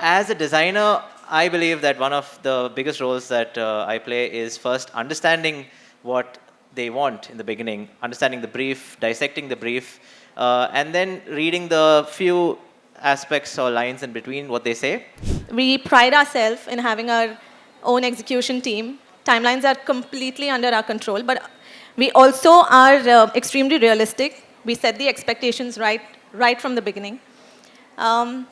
As a designer, I believe that one of the biggest roles that I play is first understanding what they want in the beginning, understanding the brief, dissecting the brief, and then reading the few aspects or lines in between what they say. We pride ourselves in having our own execution team. Timelines are completely under our control, but we also are extremely realistic. We set the expectations right from the beginning. Um,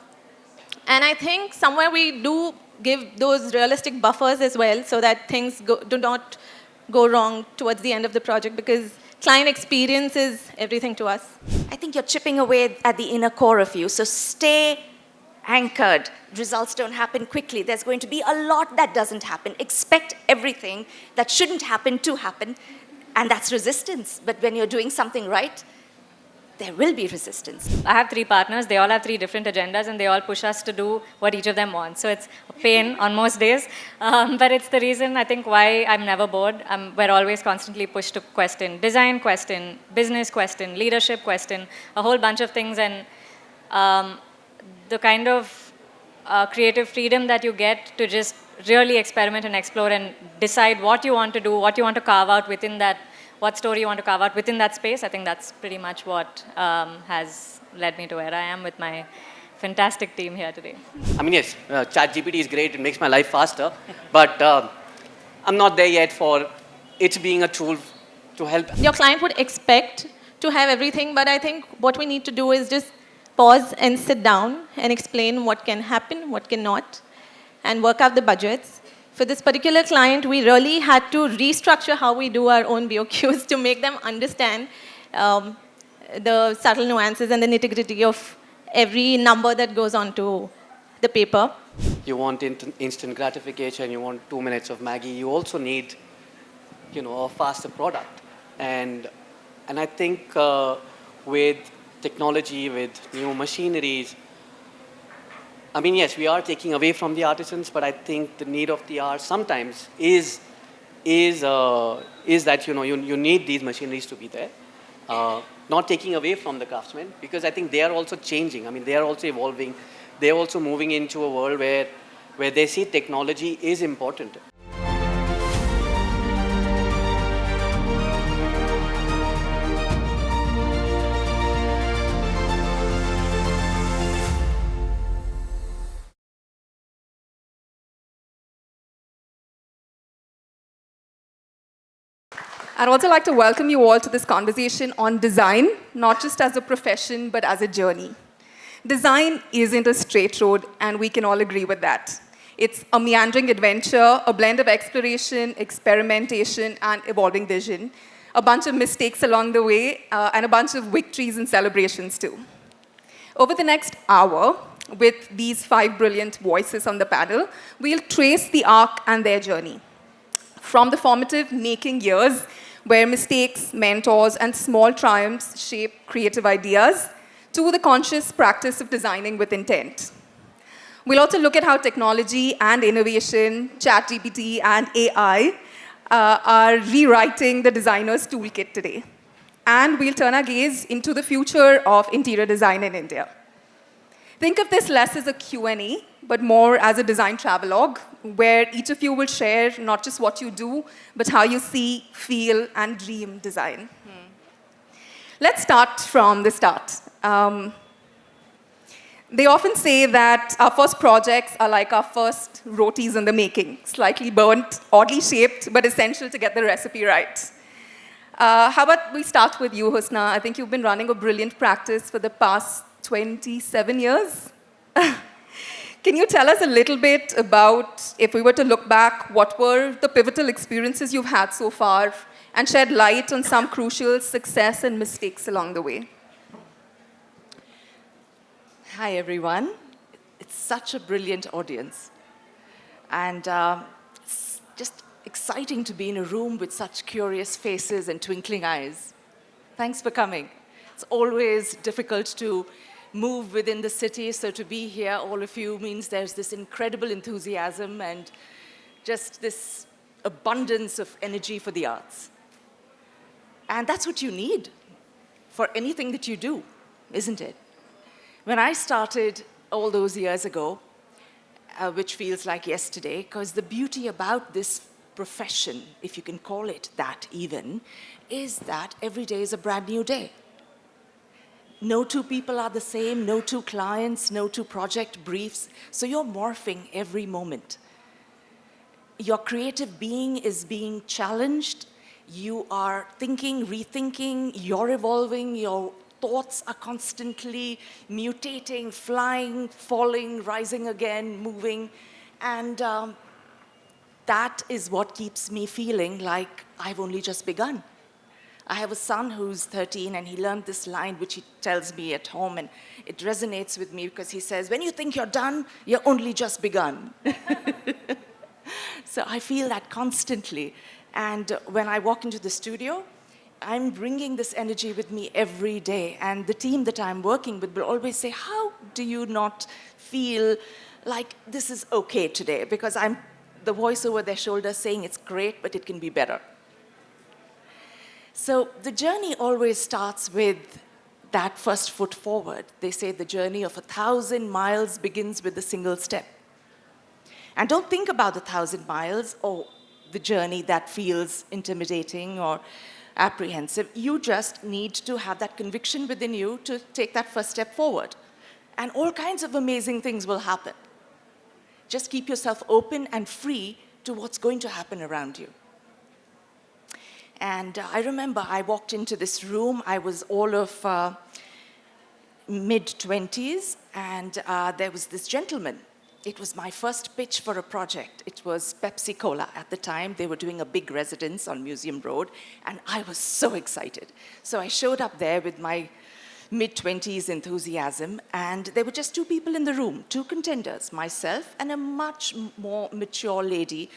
and I think somewhere we do give those realistic buffers as well so that things do not go wrong towards the end of the project, because client experience is everything to us. I think you're chipping away at the inner core of you. So stay anchored. Results don't happen quickly. There's going to be a lot that doesn't happen. Expect everything that shouldn't happen to happen. And that's resistance. But when you're doing something right, there will be resistance. I have 3 partners. They all have 3 different agendas, and they all push us to do what each of them wants. So it's a pain on most days. But it's the reason, I think, why I'm never bored. We're always constantly pushed to question design, question business, question leadership, question a whole bunch of things. And the kind of creative freedom that you get to just really experiment and explore and decide what you want to do, what you want to carve out within that, what story you want to carve out within that space. I think that's pretty much what has led me to where I am with my fantastic team here today. I mean, yes, ChatGPT is great. It makes my life faster. But I'm not there yet for it being a tool to help. Your client would expect to have everything, but I think what we need to do is just pause and sit down and explain what can happen, what cannot, and work out the budgets. For this particular client, we really had to restructure how we do our own BOQs to make them understand the subtle nuances and the nitty-gritty of every number that goes onto the paper. You want instant gratification, you want 2 minutes of Maggie, you also need, a faster product. And I think with technology, with new machineries, I mean, yes, we are taking away from the artisans, but I think the need of the hour sometimes is that, you need these machineries to be there. Not taking away from the craftsmen, because I think they are also changing. I mean, they are also evolving. They are also moving into a world where they see technology is important. I'd also like to welcome you all to this conversation on design, not just as a profession, but as a journey. Design isn't a straight road, and we can all agree with that. It's a meandering adventure, a blend of exploration, experimentation, and evolving vision, a bunch of mistakes along the way, and a bunch of victories and celebrations too. Over the next hour, with these 5 brilliant voices on the panel, we'll trace the arc and their journey. From the formative making years, where mistakes, mentors, and small triumphs shape creative ideas, to the conscious practice of designing with intent. We'll also look at how technology and innovation, ChatGPT and AI, are rewriting the designer's toolkit today. And we'll turn our gaze into the future of interior design in India. Think of this less as a Q&A, but more as a design travelogue, where each of you will share not just what you do, but how you see, feel, and dream design. Let's start from the start. They often say that our first projects are like our first rotis in the making, slightly burnt, oddly shaped, but essential to get the recipe right. How about we start with you, Husna? I think you've been running a brilliant practice for the past 27 years. Can you tell us a little bit about, if we were to look back, what were the pivotal experiences you've had so far, and shed light on some crucial success and mistakes along the way? Hi, everyone. It's such a brilliant audience. And it's just exciting to be in a room with such curious faces and twinkling eyes. Thanks for coming. It's always difficult to move within the city, so to be here, all of you, means there's this incredible enthusiasm and just this abundance of energy for the arts. And that's what you need for anything that you do, isn't it? When I started all those years ago, which feels like yesterday, because the beauty about this profession, if you can call it that even, is that every day is a brand new day. No two people are the same, no two clients, no two project briefs, so you're morphing every moment. Your creative being is being challenged, you are thinking, rethinking, you're evolving, your thoughts are constantly mutating, flying, falling, rising again, moving, and that is what keeps me feeling like I've only just begun. I have a son who's 13 and he learned this line which he tells me at home, and it resonates with me because he says, when you think you're done, you're only just begun. So I feel that constantly. And when I walk into the studio, I'm bringing this energy with me every day. And the team that I'm working with will always say, how do you not feel like this is okay today? Because I'm the voice over their shoulder saying it's great, but it can be better. So the journey always starts with that first foot forward. They say the journey of 1,000 miles begins with a single step. And don't think about the 1,000 miles or the journey that feels intimidating or apprehensive. You just need to have that conviction within you to take that first step forward. And all kinds of amazing things will happen. Just keep yourself open and free to what's going to happen around you. And I remember I walked into this room. I was all of mid-20s, and there was this gentleman. It was my first pitch for a project. It was Pepsi Cola at the time. They were doing a big residence on Museum Road, and I was so excited. So I showed up there with my mid-20s enthusiasm, and there were just two people in the room, two contenders, myself and a much more mature lady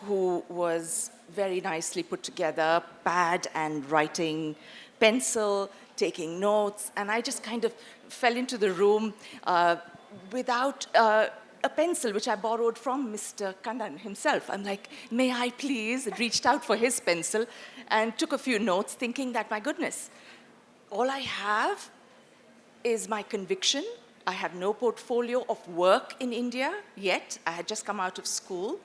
who was very nicely put together, pad and writing pencil, taking notes, and I just kind of fell into the room without a pencil, which I borrowed from Mr. Kannan himself. I'm like, may I please? Reached out for his pencil and took a few notes, thinking that, my goodness, all I have is my conviction. I had no portfolio of work in India yet. I had just come out of school.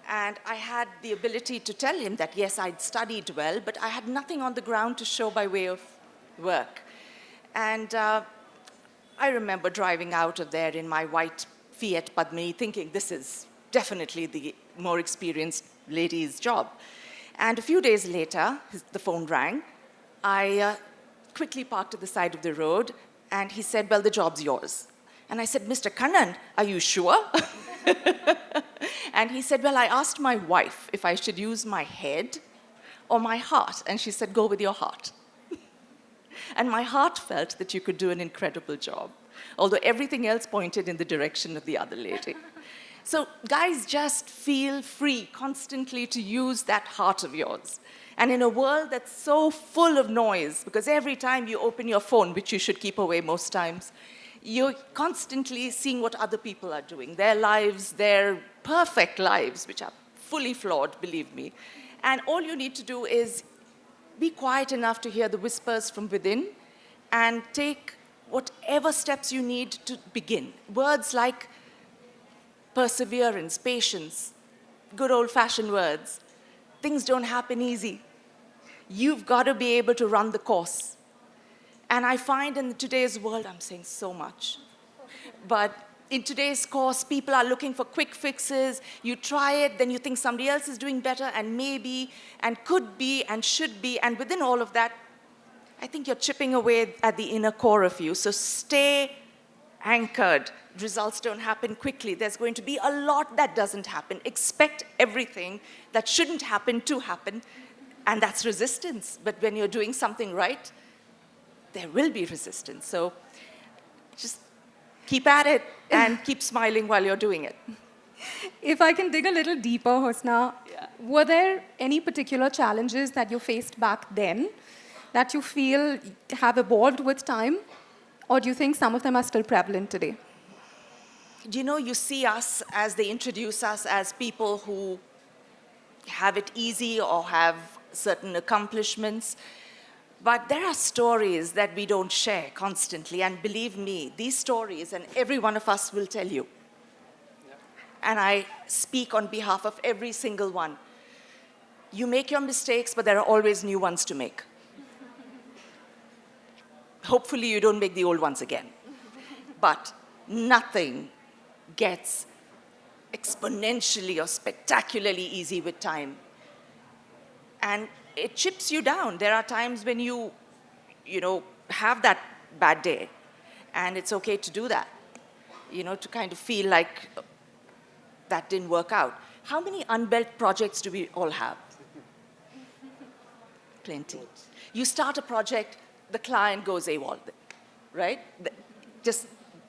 And I had the ability to tell him that, yes, I'd studied well, but I had nothing on the ground to show by way of work. And I remember driving out of there in my white Fiat Padmini thinking, this is definitely the more experienced lady's job. And a few days later, the phone rang. I quickly parked to the side of the road, and he said, well, the job's yours. And I said, Mr. Kannan, are you sure? And he said, well, I asked my wife if I should use my head or my heart. And she said, go with your heart. And my heart felt that you could do an incredible job, although everything else pointed in the direction of the other lady. So guys, just feel free constantly to use that heart of yours. And in a world that's so full of noise, because every time you open your phone, which you should keep away most times, you're constantly seeing what other people are doing, their lives, their perfect lives, which are fully flawed, believe me. And all you need to do is be quiet enough to hear the whispers from within and take whatever steps you need to begin. Words like perseverance, patience, good old-fashioned words. Things don't happen easy. You've got to be able to run the course. And I find in today's world, I'm saying so much, but in today's course, people are looking for quick fixes. You try it, then you think somebody else is doing better, and maybe, and could be, and should be, and within all of that, I think you're chipping away at the inner core of you. So stay anchored. Results don't happen quickly. There's going to be a lot that doesn't happen. Expect everything that shouldn't happen to happen, and that's resistance. But when you're doing something right, there will be resistance. So just keep at it and keep smiling while you're doing it. If I can dig a little deeper, Husna, were there any particular challenges that you faced back then that you feel have evolved with time? Or do you think some of them are still prevalent today? You know, you see us as they introduce us as people who have it easy or have certain accomplishments. But there are stories that we don't share constantly. And believe me, these stories, and every one of us will tell you, and I speak on behalf of every single one. You make your mistakes, but there are always new ones to make. Hopefully you don't make the old ones again. But nothing gets exponentially or spectacularly easy with time. And it chips you down. There are times when you have that bad day, and it's okay to do that, to kind of feel like that didn't work out. How many unbuilt projects do we all have? Plenty. You start a project, the client goes AWOL, right? Just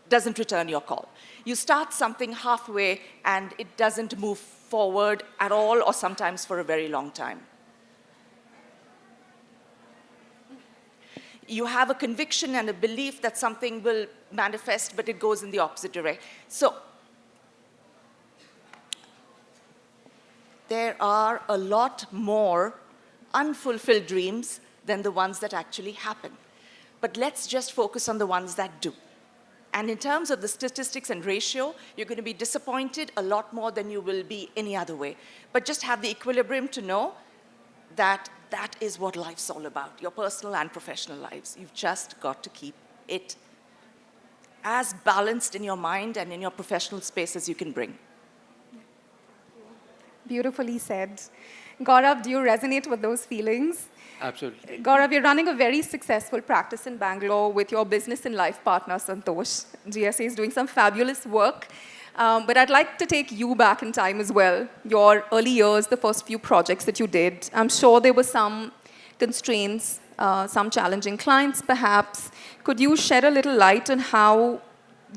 doesn't return your call. You start something halfway and it doesn't move forward at all, or sometimes for a very long time. You have a conviction and a belief that something will manifest, but it goes in the opposite direction. So there are a lot more unfulfilled dreams than the ones that actually happen. But let's just focus on the ones that do. And in terms of the statistics and ratio, you're going to be disappointed a lot more than you will be any other way. But just have the equilibrium to know that that is what life's all about, your personal and professional lives. You've just got to keep it as balanced in your mind and in your professional space as you can bring. Beautifully said. Gaurav, do you resonate with those feelings? Absolutely. Gaurav, you're running a very successful practice in Bangalore with your business and life partner, Santosh. GSA is doing some fabulous work. But I'd like to take you back in time as well. Your early years, the first few projects that you did, I'm sure there were some constraints, some challenging clients perhaps. Could you shed a little light on how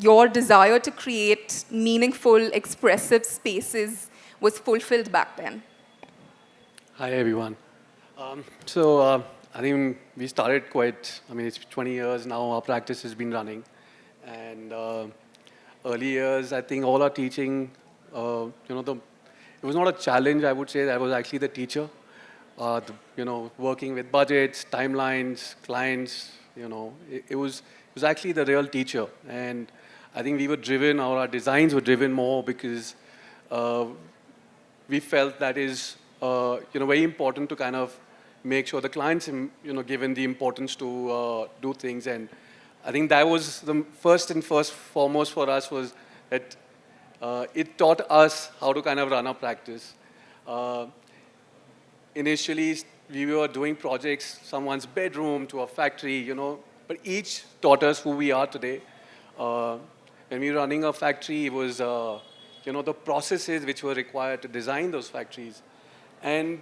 your desire to create meaningful, expressive spaces was fulfilled back then? Hi, everyone. I think we started it's 20 years now, our practice has been running. And early years, I think all our teaching, it was not a challenge, I would say. That was actually the teacher. Working with budgets, timelines, clients, it was actually the real teacher. And I think we were driven, or our designs were driven more because we felt that is, very important to kind of make sure the clients, given the importance to do things. And I think that was the first and foremost for us was that it taught us how to kind of run our practice. Initially, we were doing projects, someone's bedroom to a factory, but each taught us who we are today. When we were running a factory, it was, the processes which were required to design those factories. And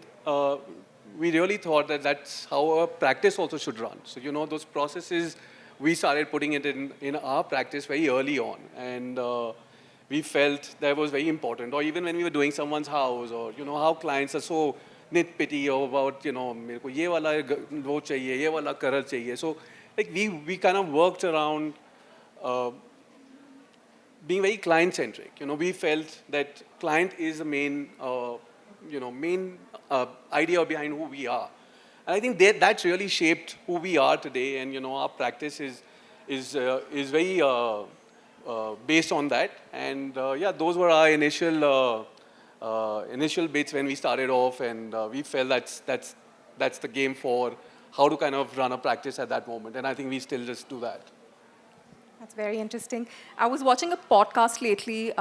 we really thought that that's how our practice also should run. So, those processes, we started putting it in our practice very early on. And we felt that was very important. Or even when we were doing someone's house, or, how clients are so nitpicky about, मेरे को ये वाला वो चाहिए, ये वाला color चाहिए. So, we kind of worked around being very client-centric. We felt that client is the main idea behind who we are. And I think that's really shaped who we are today. And, our practice is very based on that. And, those were our initial bits when we started off. And we felt that's the game for how to kind of run a practice at that moment. And I think we still just do that. That's very interesting. I was watching a podcast lately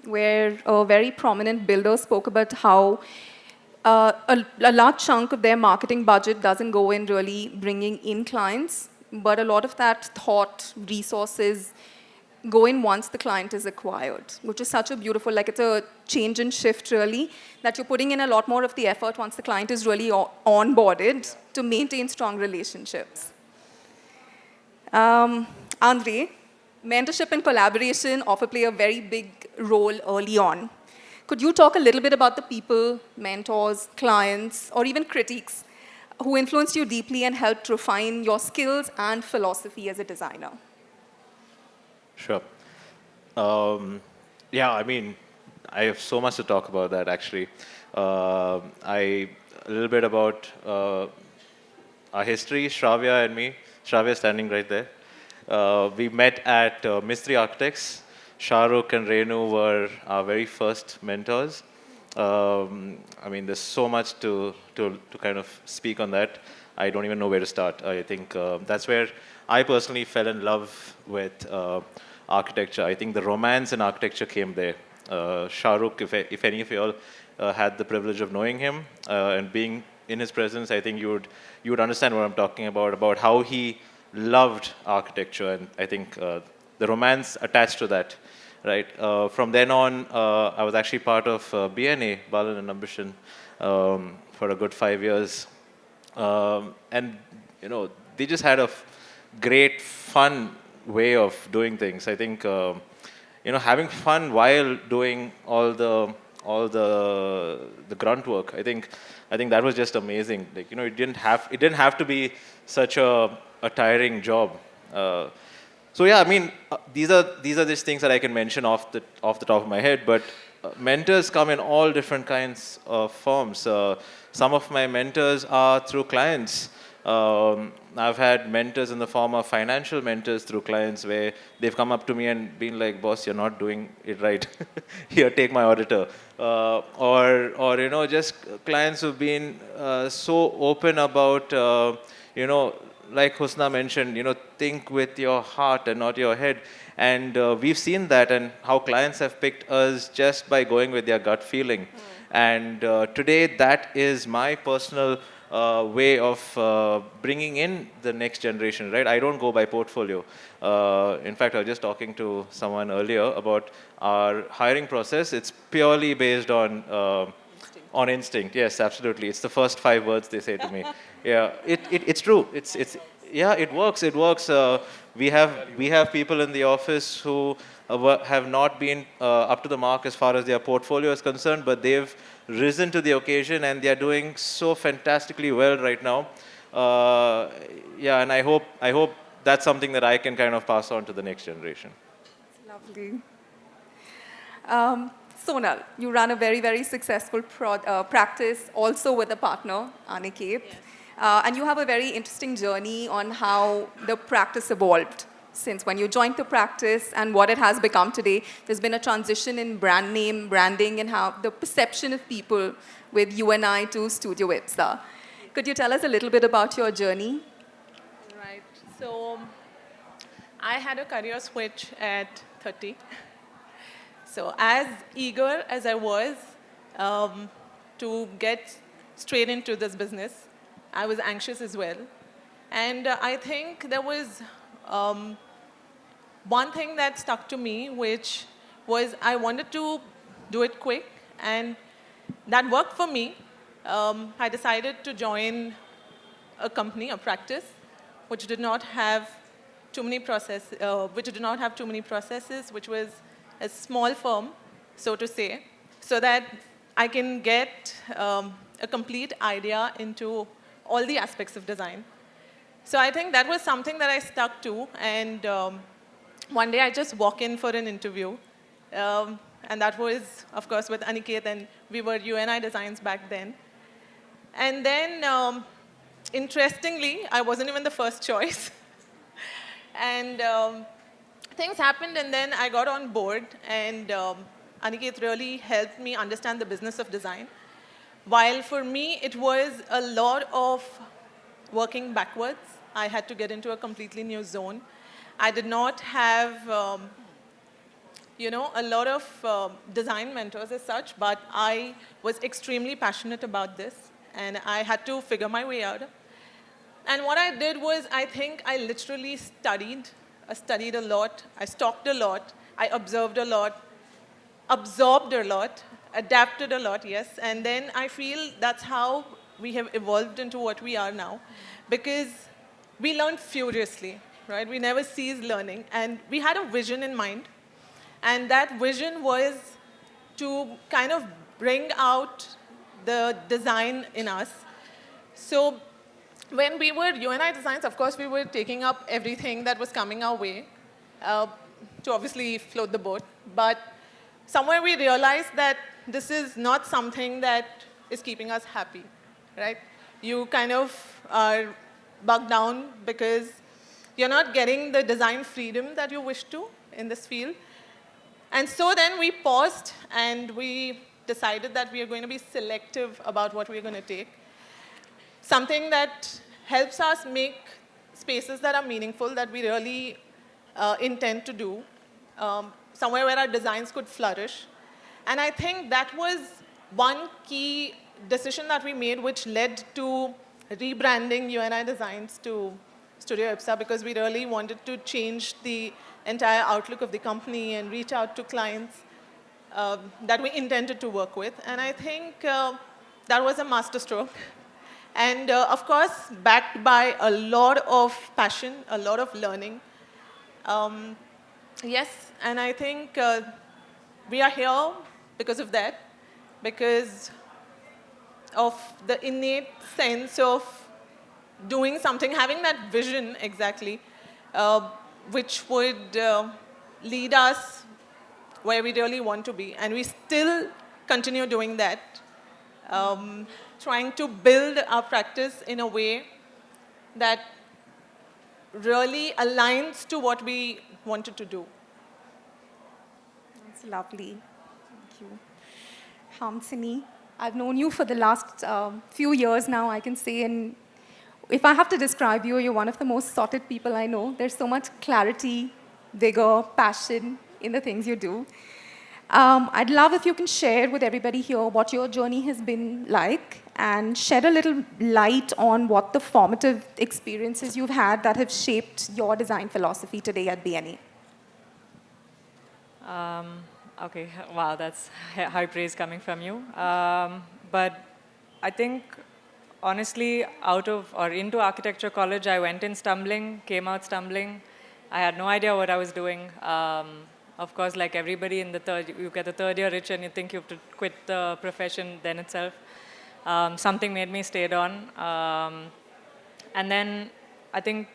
where a very prominent builder spoke about how a large chunk of their marketing budget doesn't go in really bringing in clients, but a lot of that thought, resources, go in once the client is acquired, which is such a beautiful, it's a change and shift really, that you're putting in a lot more of the effort once the client is really onboarded to maintain strong relationships. Andre, mentorship and collaboration often play a very big role early on. Could you talk a little bit about the people, mentors, clients, or even critiques who influenced you deeply and helped refine your skills and philosophy as a designer? Sure. I have so much to talk about that, actually. A little bit about our history, Shravya and me. Shravya is standing right there. We met at Mistry Architects. Shahrukh and Renu were our very first mentors. I mean, there's so much to kind of speak on that. I don't even know where to start. I think that's where I personally fell in love with architecture. I think the romance in architecture came there. Shahrukh, if any of you all had the privilege of knowing him and being in his presence, I think you would understand what I'm talking about how he loved architecture, and I think the romance attached to that, right? From then on, I was actually part of BNA, Balan and Nambisan, for a good 5 years. And, you know, they just had a great, fun way of doing things. I think, you know, having fun while doing all the grunt work. I think that was just amazing. Like, you know, it didn't have to be such a tiring job. So yeah, I mean, these are just things that I can mention off the top of my head. But mentors come in all different kinds of forms. Some of my mentors are through clients. I've had mentors in the form of financial mentors through clients where they've come up to me and been like, "Boss, you're not doing it right. Here, take my auditor." Or you know, just clients who've been so open about you know, like Husna mentioned, you know, think with your heart and not your head. And we've seen that and how clients have picked us just by going with their gut feeling. And today, that is my personal way of bringing in the next generation, right? I don't go by portfolio. In fact, I was just talking to someone earlier about our hiring process. It's purely based on instinct. Yes, absolutely. It's the first 5 words they say to me. Yeah, it's true. Yeah, it works. It works. We have people in the office who have not been up to the mark as far as their portfolio is concerned, but they've risen to the occasion and they are doing so fantastically well right now. Yeah, and I hope that's something that I can kind of pass on to the next generation. Lovely. Sonal, you run a very, very successful practice also with a partner, Aniket. Yes. And you have a very interesting journey on how the practice evolved since when you joined the practice and what it has become today. There's been a transition in brand name, branding, and how the perception of people with UNI to Studio Ipsa. Could you tell us a little bit about your journey? Right. So I had a career switch at 30. So as eager as I was to get straight into this business, I was anxious as well. And I think there was one thing that stuck to me, which was I wanted to do it quick, and that worked for me. I decided to join a company, a practice, which did not have too many processes, which was a small firm, so to say, so that I can get a complete idea into all the aspects of design. So I think that was something that I stuck to, and one day I just walk in for an interview, and that was, of course, with Aniket, and we were UNI Designs back then. And then, interestingly, I wasn't even the first choice. And things happened, and then I got on board, and Aniket really helped me understand the business of design. While for me, it was a lot of working backwards. I had to get into a completely new zone. I did not have, you know, a lot of design mentors as such, but I was extremely passionate about this, and I had to figure my way out. And what I did was, I think I literally studied. I studied a lot. I stalked a lot. I observed a lot, absorbed a lot, adapted a lot, yes. And then I feel that's how we have evolved into what we are now, because we learned furiously, right? We never ceased learning. And we had a vision in mind. And that vision was to kind of bring out the design in us. So when we were UNI Designs, of course, we were taking up everything that was coming our way to obviously float the boat. But somewhere we realized that this is not something that is keeping us happy, right? You kind of are bogged down because you're not getting the design freedom that you wish to in this field. And so then we paused and we decided that we are going to be selective about what we're going to take. Something that helps us make spaces that are meaningful, that we really intend to do, somewhere where our designs could flourish. And I think that was one key decision that we made, which led to rebranding UNI Designs to Studio Ipsa, because we really wanted to change the entire outlook of the company and reach out to clients that we intended to work with. And I think that was a masterstroke. And of course, backed by a lot of passion, a lot of learning. Yes, and I think we are here because of that, because of the innate sense of doing something, having that vision exactly, which would lead us where we really want to be. And we still continue doing that, trying to build our practice in a way that really aligns to what we wanted to do. That's lovely. Thank you. Hamsini, I've known you for the last few years now, I can say, and if I have to describe you, you're one of the most sorted people I know. There's so much clarity, vigor, passion in the things you do. I'd love if you can share with everybody here what your journey has been like and shed a little light on what the formative experiences you've had that have shaped your design philosophy today at BNA. Okay, wow, that's high praise coming from you. But I think, honestly, out of or into architecture college, I went in stumbling, came out stumbling. I had no idea what I was doing. Of course, like everybody in the you get the third year rich and you think you have to quit the profession then itself. Something made me stayed on. And then I think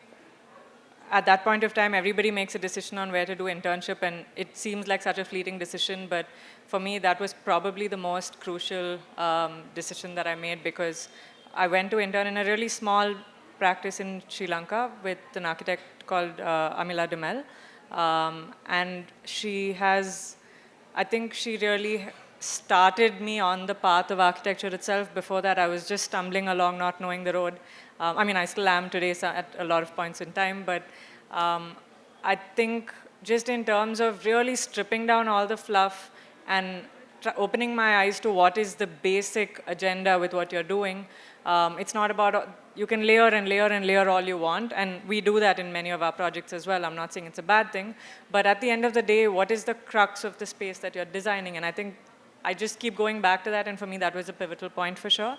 at that point of time, everybody makes a decision on where to do internship, and it seems like such a fleeting decision, but for me, that was probably the most crucial decision that I made, because I went to intern in a really small practice in Sri Lanka with an architect called Amila Dumel. And she has, I think she really started me on the path of architecture itself. Before that, I was just stumbling along, not knowing the road. I mean, I still am today at a lot of points in time, but I think just in terms of really stripping down all the fluff and opening my eyes to what is the basic agenda with what you're doing. It's not about, you can layer and layer and layer all you want, and we do that in many of our projects as well. I'm not saying it's a bad thing, but at the end of the day, what is the crux of the space that you're designing? And I think I just keep going back to that, and for me, that was a pivotal point for sure.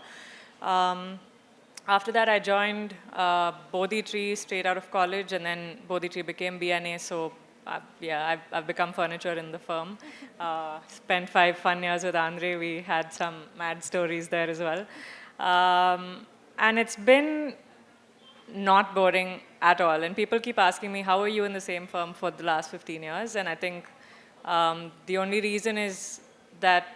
After that, I joined Bodhi Tree straight out of college, and then Bodhi Tree became BNA, so yeah, I've become furniture in the firm. Spent 5 fun years with Andre. We had some mad stories there as well. And it's been not boring at all. And people keep asking me, how are you in the same firm for the last 15 years? And I think the only reason is that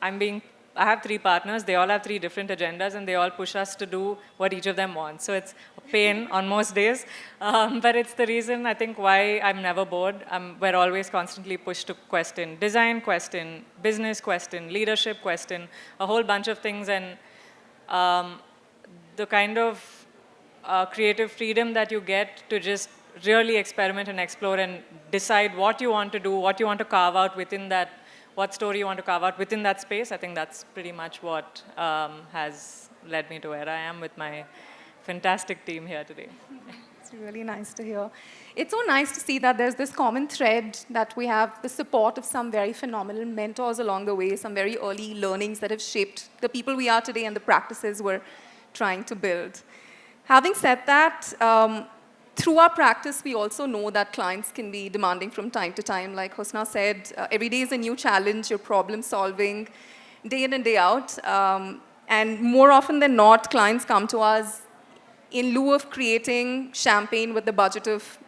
I have 3 partners, they all have 3 different agendas, and they all push us to do what each of them wants. So it's a pain on most days, but it's the reason I think why I'm never bored. We're always constantly pushed to question design, question business, question leadership, question a whole bunch of things, and the kind of creative freedom that you get to just really experiment and explore and decide what you want to do, what you want to carve out within that, what story you want to carve out within that space. I think that's pretty much what has led me to where I am with my fantastic team here today. It's really nice to hear. It's so nice to see that there's this common thread, that we have the support of some very phenomenal mentors along the way, some very early learnings that have shaped the people we are today and the practices we're trying to build. Having said that, through our practice, we also know that clients can be demanding from time to time. Like Husna said, every day is a new challenge. You're problem solving day in and day out. And more often than not, clients come to us in lieu of creating champagne with the budget of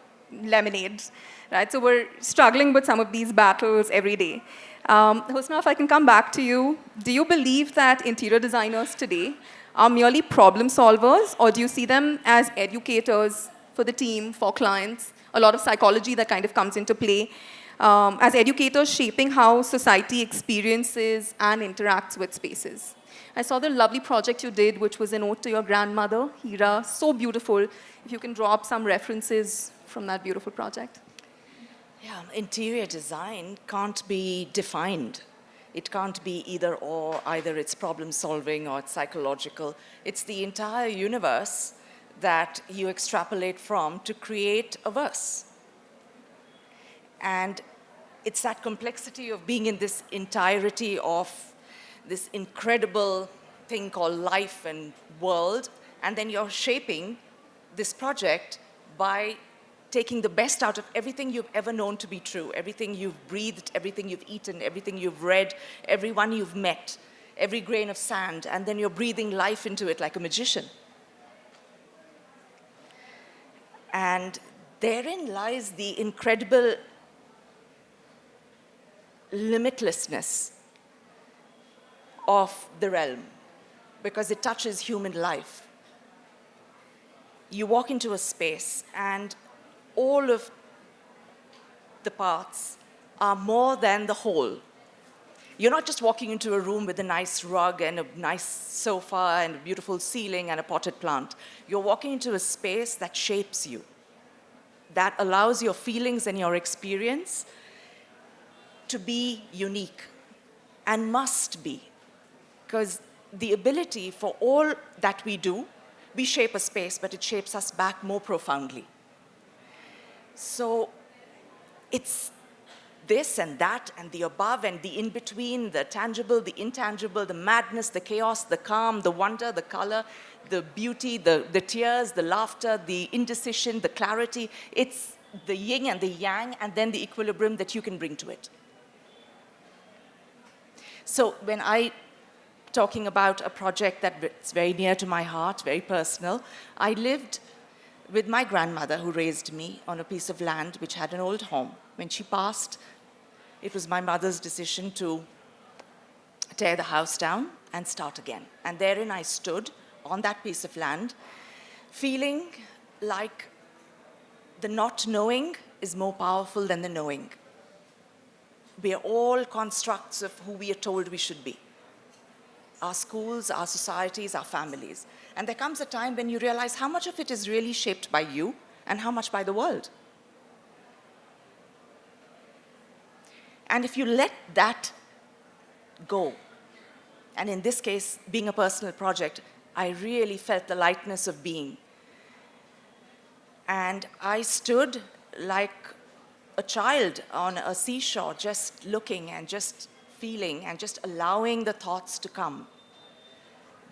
lemonade. Right? So we're struggling with some of these battles every day. Husna, if I can come back to you, do you believe that interior designers today are merely problem solvers, or do you see them as educators for the team, for clients? A lot of psychology that kind of comes into play. as educators shaping how society experiences and interacts with spaces. I saw the lovely project you did, which was an ode to your grandmother, Hira. So beautiful. If you can draw up some references from that beautiful project. Yeah, interior design can't be defined. It can't be either or, either it's problem solving or it's psychological. It's the entire universe that you extrapolate from to create a verse. And it's that complexity of being in this entirety of this incredible thing called life and world, and then you're shaping this project by taking the best out of everything you've ever known to be true, everything you've breathed, everything you've eaten, everything you've read, everyone you've met, every grain of sand, and then you're breathing life into it like a magician. And therein lies the incredible limitlessness of the realm, because it touches human life. You walk into a space and all of the parts are more than the whole. You're not just walking into a room with a nice rug and a nice sofa and a beautiful ceiling and a potted plant. You're walking into a space that shapes you, that allows your feelings and your experience to be unique, and must be. Because the ability for all that we do, we shape a space, but it shapes us back more profoundly. So it's this and that and the above and the in-between, the tangible, the intangible, the madness, the chaos, the calm, the wonder, the color, the beauty, the tears, the laughter, the indecision, the clarity. It's the yin and the yang, and then the equilibrium that you can bring to it. So when I talking about a project that's very near to my heart, very personal, I lived with my grandmother who raised me on a piece of land which had an old home. When she passed, it was my mother's decision to tear the house down and start again. And therein I stood on that piece of land, feeling like the not knowing is more powerful than the knowing. We are all constructs of who we are told we should be. Our schools, our societies, our families. And there comes a time when you realize how much of it is really shaped by you and how much by the world. And if you let that go, and in this case, being a personal project, I really felt the lightness of being. And I stood like a child on a seashore, just looking and just feeling and just allowing the thoughts to come.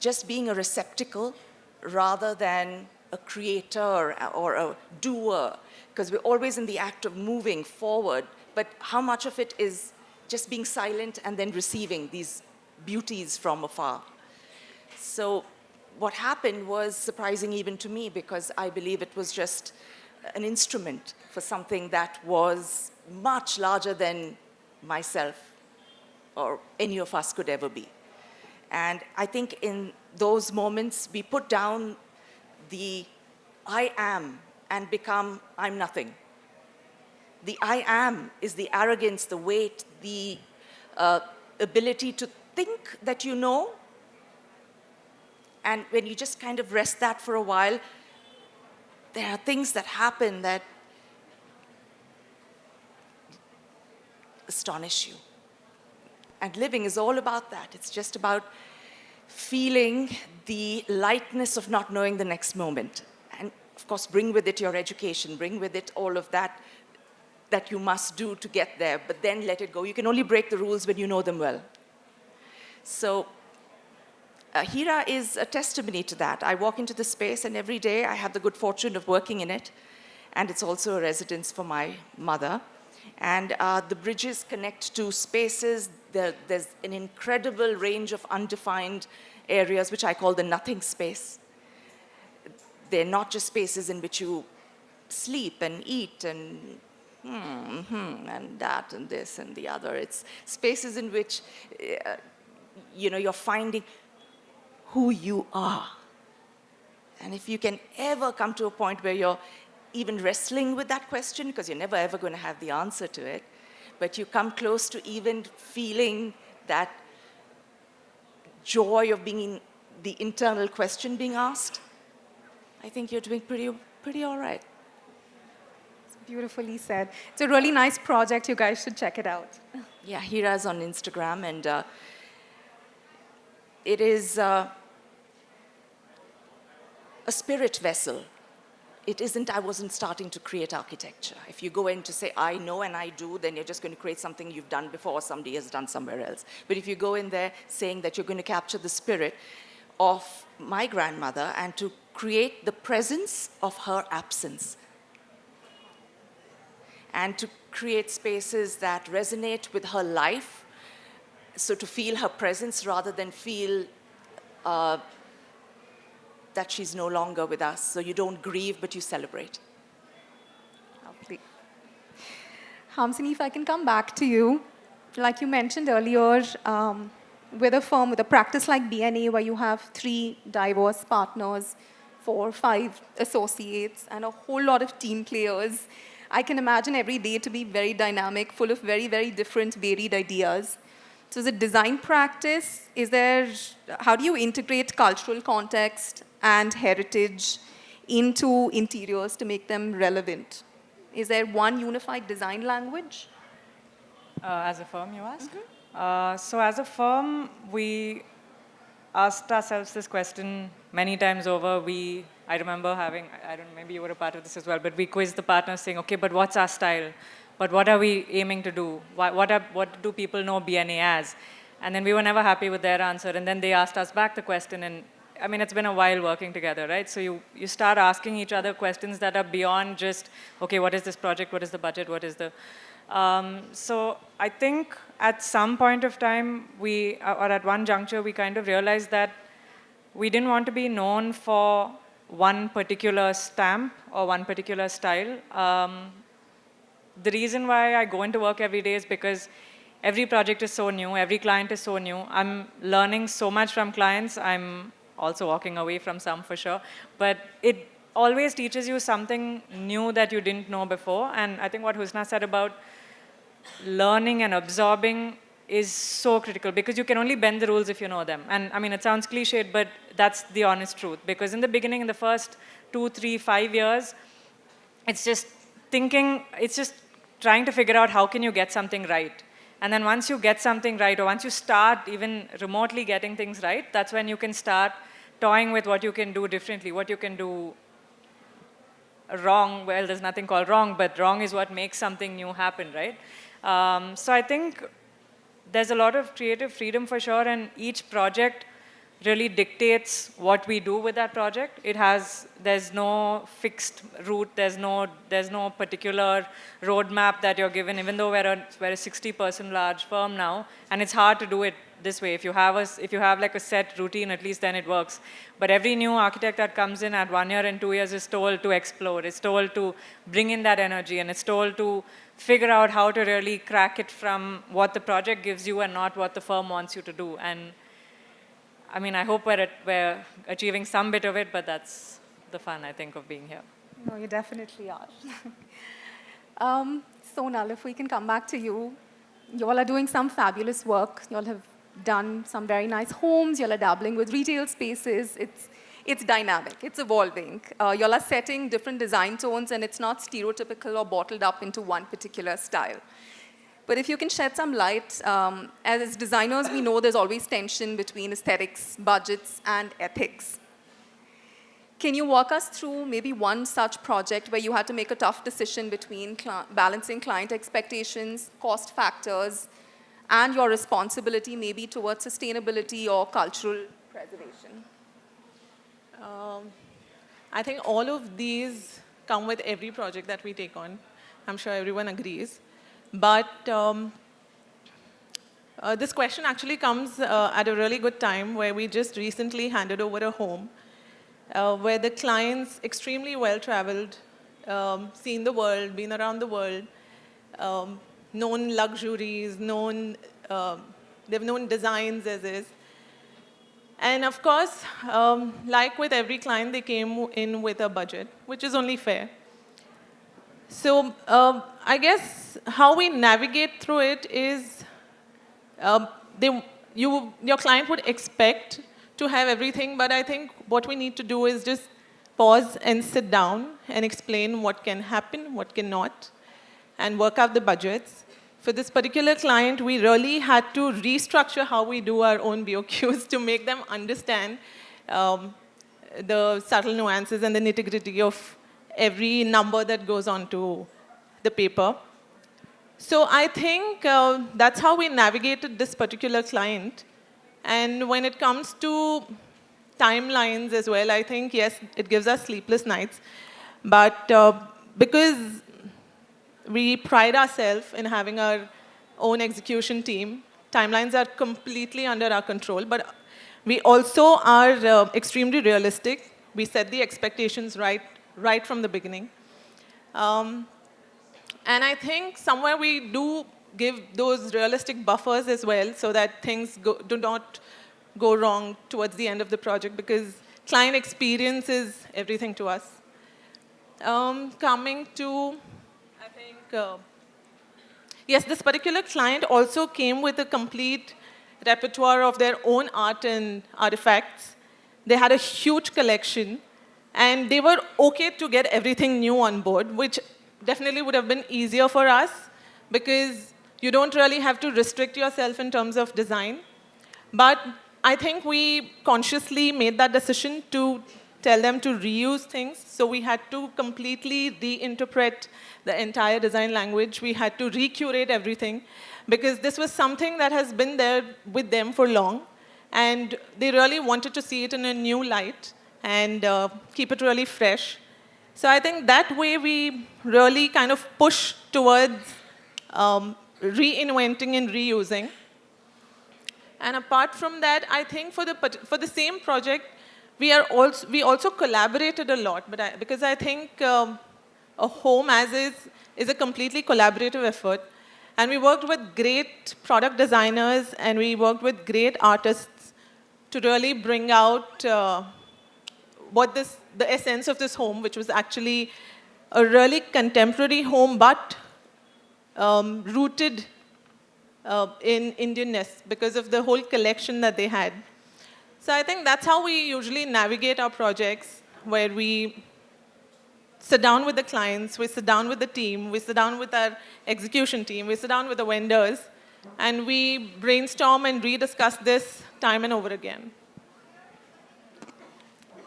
Just being a receptacle rather than a creator or a doer, because we're always in the act of moving forward, but how much of it is just being silent and then receiving these beauties from afar? So what happened was surprising even to me, because I believe it was just an instrument for something that was much larger than myself or any of us could ever be. And I think in those moments, we put down the I am and become I'm nothing. The I am is the arrogance, the weight, the ability to think that you know. And when you just kind of rest that for a while, there are things that happen that astonish you. And living is all about that. It's just about feeling the lightness of not knowing the next moment. And of course, bring with it your education, bring with it all of that that you must do to get there, but then let it go. You can only break the rules when you know them well. So Hira is a testimony to that. I walk into the space, and every day I have the good fortune of working in it. And it's also a residence for my mother. And the bridges connect to spaces. There's an incredible range of undefined areas, which I call the nothing space. They're not just spaces in which you sleep and eat and and that and this and the other. It's spaces in which you're finding who you are. And if you can ever come to a point where you're even wrestling with that question, because you're never ever going to have the answer to it, but you come close to even feeling that joy of being the internal question being asked, I think you're doing pretty all right. Beautifully said. It's a really nice project. You guys should check it out. Yeah, Hira's on Instagram, and it is a spirit vessel. It isn't, I wasn't starting to create architecture. If you go in to say, I know and I do, then you're just going to create something you've done before or somebody has done somewhere else. But if you go in there saying that you're going to capture the spirit of my grandmother and to create the presence of her absence, and to create spaces that resonate with her life, so to feel her presence rather than feel that she's no longer with us. So you don't grieve, but you celebrate. Lovely. Hamsini, if I can come back to you. Like you mentioned earlier, with a firm, with a practice like BNA, where you have 3 diverse partners, 4, 5 associates, and a whole lot of team players, I can imagine every day to be very dynamic, full of very, very different, varied ideas. So as a design practice, how do you integrate cultural context and heritage into interiors to make them relevant? Is there one unified design language? As a firm, you ask? So as a firm, we asked ourselves this question many times over. I remember having, I don't know, maybe you were a part of this as well, but we quizzed the partners saying, okay, but what's our style? But what are we aiming to do? What do people know BNA as? And then we were never happy with their answer. And then they asked us back the question. And I mean, it's been a while working together, right? So you start asking each other questions that are beyond just, okay, what is this project? What is the budget? What is the... So I think at some point of time, or at one juncture, we kind of realized that we didn't want to be known for one particular stamp or one particular style. The reason why I go into work every day is because every project is so new, every client is so new. I'm learning so much from clients. I'm also walking away from some for sure. But it always teaches you something new that you didn't know before. And I think what Husna said about learning and absorbing is so critical, because you can only bend the rules if you know them. And I mean, it sounds cliched, but that's the honest truth. Because in the beginning, in the first 2, 3, 5 years, it's just trying to figure out how can you get something right. And then once you get something right, or once you start even remotely getting things right, that's when you can start toying with what you can do differently, what you can do wrong. Well, there's nothing called wrong, but wrong is what makes something new happen, right? So I think there's a lot of creative freedom for sure, and each project really dictates what we do with that project. There's no fixed route, there's no particular roadmap that you're given, even though we're a 60-person large firm now, and it's hard to do it this way. If you have like a set routine, at least then it works. But every new architect that comes in at 1 year and 2 years is told to explore, is told to bring in that energy, and it's told to figure out how to really crack it from what the project gives you and not what the firm wants you to do. And I mean, I hope we're achieving some bit of it, but that's the fun, I think, of being here. No, you definitely are. Sonal, if we can come back to you. You all are doing some fabulous work. You all have done some very nice homes. You all are dabbling with retail spaces. It's dynamic. It's evolving. You all are setting different design tones, and it's not stereotypical or bottled up into one particular style. But if you can shed some light, as designers, we know there's always tension between aesthetics, budgets, and ethics. Can you walk us through maybe one such project where you had to make a tough decision between balancing client expectations, cost factors, and your responsibility maybe towards sustainability or cultural preservation? I think all of these come with every project that we take on. I'm sure everyone agrees. But this question actually comes at a really good time, where we just recently handed over a home where the client's extremely well-traveled, seen the world, been around the world, known luxuries, they've known designs as is. And of course, like with every client, they came in with a budget, which is only fair. So I guess how we navigate through it is your client would expect to have everything, but I think what we need to do is just pause and sit down and explain what can happen, what cannot, and work out the budgets. For this particular client, we really had to restructure how we do our own BOQs to make them understand the subtle nuances and the nitty-gritty of every number that goes onto the paper. So I think that's how we navigated this particular client. And when it comes to timelines as well, I think, yes, it gives us sleepless nights. But because we pride ourselves in having our own execution team, timelines are completely under our control. But we also are extremely realistic. We set the expectations right from the beginning. And I think somewhere we do give those realistic buffers as well so that things do not go wrong towards the end of the project because client experience is everything to us. Coming to, I think, yes, this particular client also came with a complete repertoire of their own art and artifacts. They had a huge collection, and they were okay to get everything new on board, which definitely would have been easier for us because you don't really have to restrict yourself in terms of design. But I think we consciously made that decision to tell them to reuse things. So we had to completely reinterpret the entire design language. We had to recurate everything because this was something that has been there with them for long. And they really wanted to see it in a new light and keep it really fresh. So I think that way we really kind of push towards reinventing and reusing. And apart from that, I think for the same project, we also collaborated a lot. Because I think a home as is a completely collaborative effort. And we worked with great product designers and we worked with great artists to really bring out the essence of this home, which was actually a really contemporary home, but rooted in Indianness because of the whole collection that they had. So I think that's how we usually navigate our projects, where we sit down with the clients, we sit down with the team, we sit down with our execution team, we sit down with the vendors, and we brainstorm and rediscuss this time and over again.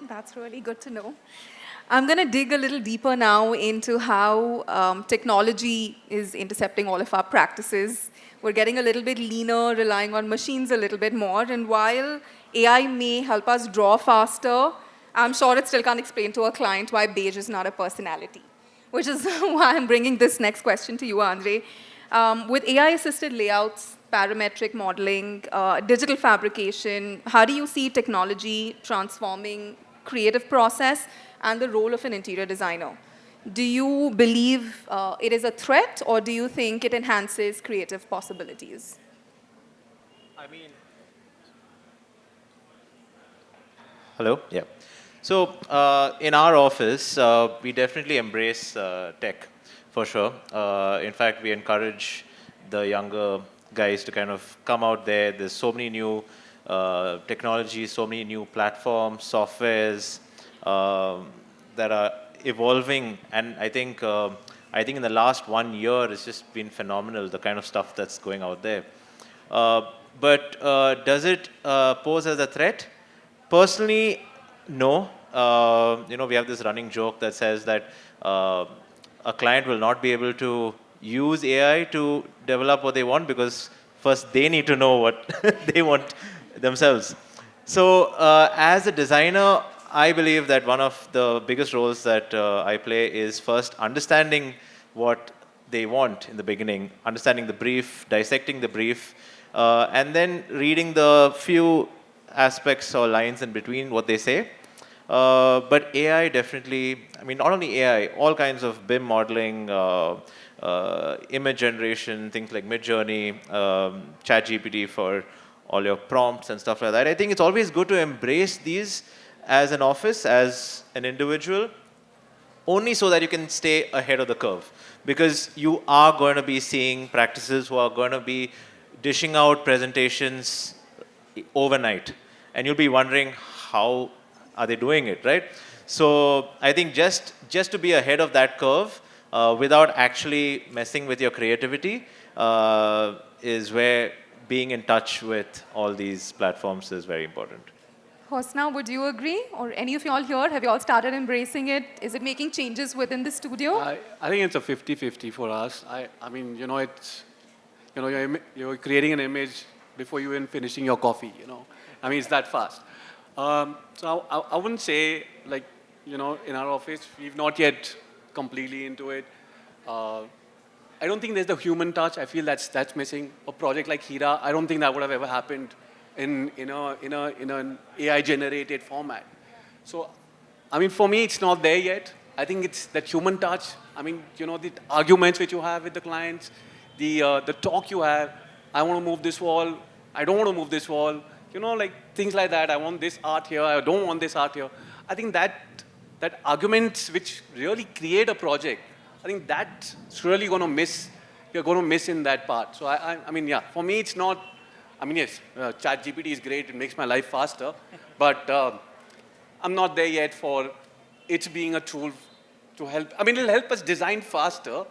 That's really good to know. I'm going to dig a little deeper now into how technology is intercepting all of our practices. We're getting a little bit leaner, relying on machines a little bit more. And while AI may help us draw faster, I'm sure it still can't explain to a client why beige is not a personality, which is why I'm bringing this next question to you, Andre. With AI-assisted layouts, parametric modeling, digital fabrication, how do you see technology transforming creative process and the role of an interior designer? Do you believe it is a threat, or do you think it enhances creative possibilities? I mean, hello? Yeah. So in our office, we definitely embrace tech, for sure. In fact, we encourage the younger guys to kind of come out there. There's so many new technologies, so many new platforms, softwares that are evolving, and I think in the last 1 year it's just been phenomenal, the kind of stuff that's going out there. But does it pose as a threat? Personally, no. We have this running joke that says that a client will not be able to use AI to develop what they want because first they need to know what they want themselves. So as a designer, I believe that one of the biggest roles that I play is first understanding what they want in the beginning, understanding the brief, dissecting the brief, and then reading the few aspects or lines in between what they say. But AI definitely, I mean, not only AI, all kinds of BIM modeling, image generation, things like Midjourney, ChatGPT for all your prompts and stuff like that. I think it's always good to embrace these as an office, as an individual, only so that you can stay ahead of the curve. Because you are going to be seeing practices who are going to be dishing out presentations overnight. And you'll be wondering how are they doing it, right? So I think just to be ahead of that curve without actually messing with your creativity is where being in touch with all these platforms is very important. Hosna, would you agree? Or any of y'all here, have you all started embracing it? Is it making changes within the studio? I think it's a 50-50 for us. I mean, it's, you're creating an image before you even finishing your coffee, I mean, it's that fast. So I wouldn't say, like, in our office, we've not yet completely into it. I don't think there's the human touch. I feel that's missing. A project like Hira, I don't think that would have ever happened in an AI-generated format. So, I mean, for me, it's not there yet. I think it's that human touch. I mean, the arguments which you have with the clients, the talk you have. I want to move this wall. I don't want to move this wall. Like things like that. I want this art here. I don't want this art here. I think that arguments which really create a project, I think that's really going to miss. You're going to miss in that part. So I mean, yeah. For me, it's not. I mean, yes, ChatGPT is great. It makes my life faster. But I'm not there yet for it being a tool to help. I mean, it'll help us design faster.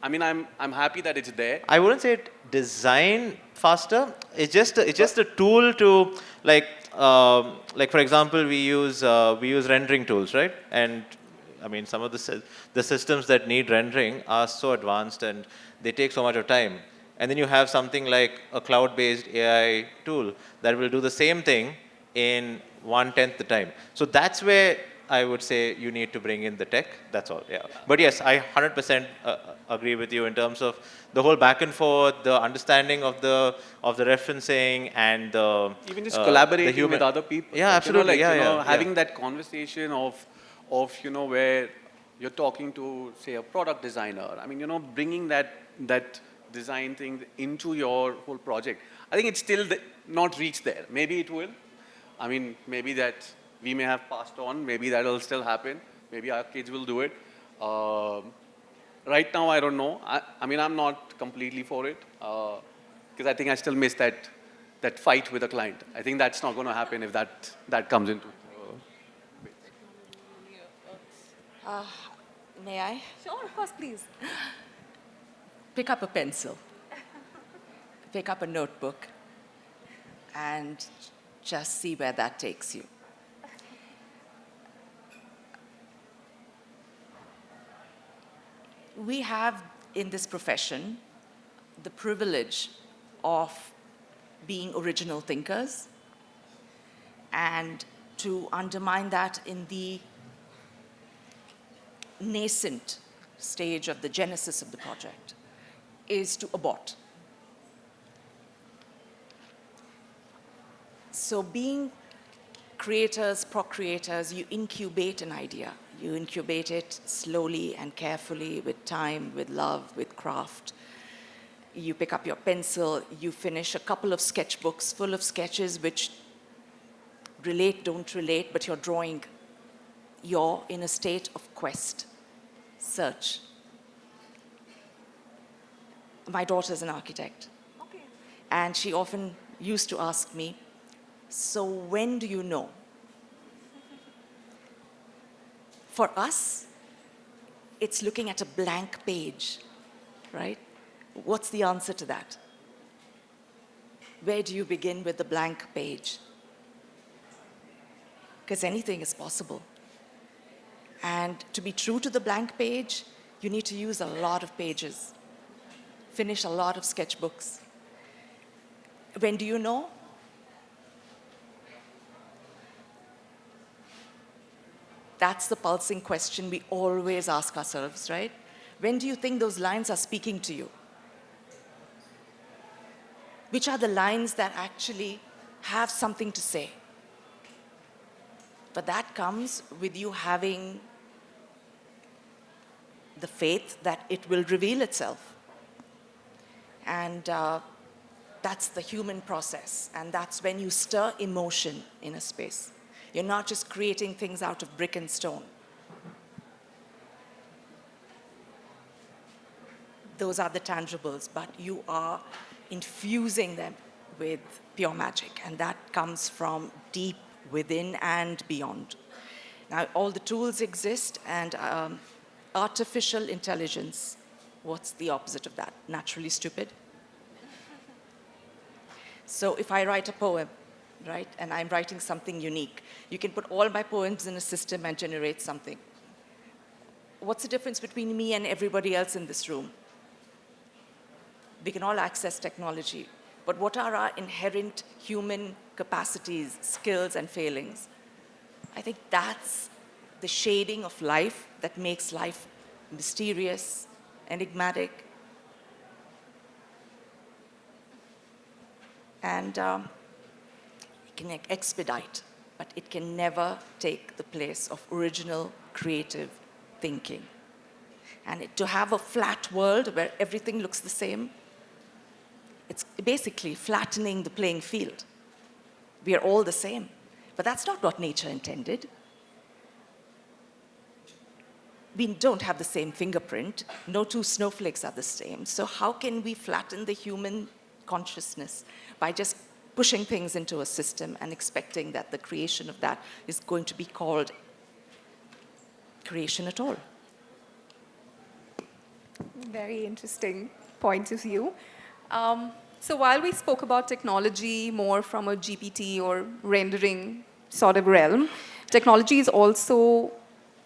I mean, I'm happy that it's there. I wouldn't say it design faster. It's just a tool to like for example, we use rendering tools, right? And I mean, some of the systems that need rendering are so advanced and they take so much of time. And then you have something like a cloud-based AI tool that will do the same thing in 1/10 the time. So that's where I would say you need to bring in the tech. That's all. Yeah. But yes, I 100% agree with you in terms of the whole back and forth, the understanding of the referencing, and the even just collaborating with other people. Yeah, absolutely. Having that conversation of where you're talking to, say, a product designer. I mean, bringing that design thing into your whole project. I think it's still not reached there. Maybe it will. I mean, maybe that we may have passed on. Maybe that will still happen. Maybe our kids will do it. Right now, I don't know. I mean, I'm not completely for it because I think I still miss that fight with a client. I think that's not going to happen if that comes into. May I? Sure, of course, please. Pick up a pencil. Pick up a notebook. And just see where that takes you. We have in this profession the privilege of being original thinkers, and to undermine that in the nascent stage of the genesis of the project is to abort. So being creators, procreators, you incubate an idea. You incubate it slowly and carefully with time, with love, with craft. You pick up your pencil, you finish a couple of sketchbooks full of sketches which relate, don't relate, but you're drawing. You're in a state of quest, search. My daughter's an architect. Okay. And she often used to ask me, so when do you know? For us, it's looking at a blank page, right? What's the answer to that? Where do you begin with the blank page? Because anything is possible. And to be true to the blank page, you need to use a lot of pages, finish a lot of sketchbooks. When do you know? That's the pulsing question we always ask ourselves, right? When do you think those lines are speaking to you? Which are the lines that actually have something to say? But that comes with you having the faith that it will reveal itself. And that's the human process. And that's when you stir emotion in a space. You're not just creating things out of brick and stone. those are the tangibles, but you are infusing them with pure magic, and that comes from deep within and beyond. Now, all the tools exist, and artificial intelligence, what's the opposite of that? Naturally stupid. So if I write a poem, right, and I'm writing something unique, you can put all my poems in a system and generate something. What's the difference between me and everybody else in this room? We can all access technology, but what are our inherent human capacities, skills, and failings? I think that's the shading of life that makes life mysterious, enigmatic, and it can expedite, but it can never take the place of original creative thinking. And to have a flat world where everything looks the same, it's basically flattening the playing field. We are all the same, but that's not what nature intended. We don't have the same fingerprint. No two snowflakes are the same. So how can we flatten the human consciousness by just pushing things into a system and expecting that the creation of that is going to be called creation at all? Very interesting point of view. So while we spoke about technology more from a GPT or rendering sort of realm, technology has also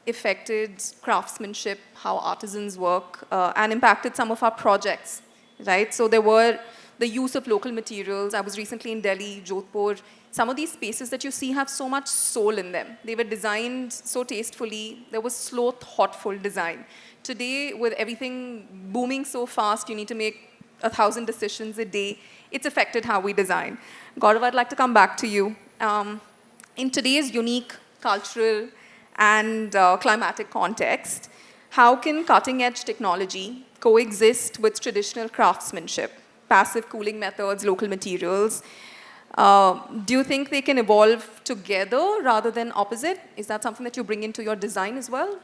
affected craftsmanship, how artisans work, and impacted some of our projects, right? So there were the use of local materials. I was recently in Delhi, Jodhpur. Some of these spaces that you see have so much soul in them. They were designed so tastefully. There was slow, thoughtful design. Today, with everything booming so fast, you need to make 1,000 decisions a day. It's affected how we design. Gaurav, I'd like to come back to you. In today's unique cultural and climatic context, how can cutting-edge technology coexist with traditional craftsmanship, passive cooling methods, local materials? Do you think they can evolve together rather than opposite? Is that something that you bring into your design as well?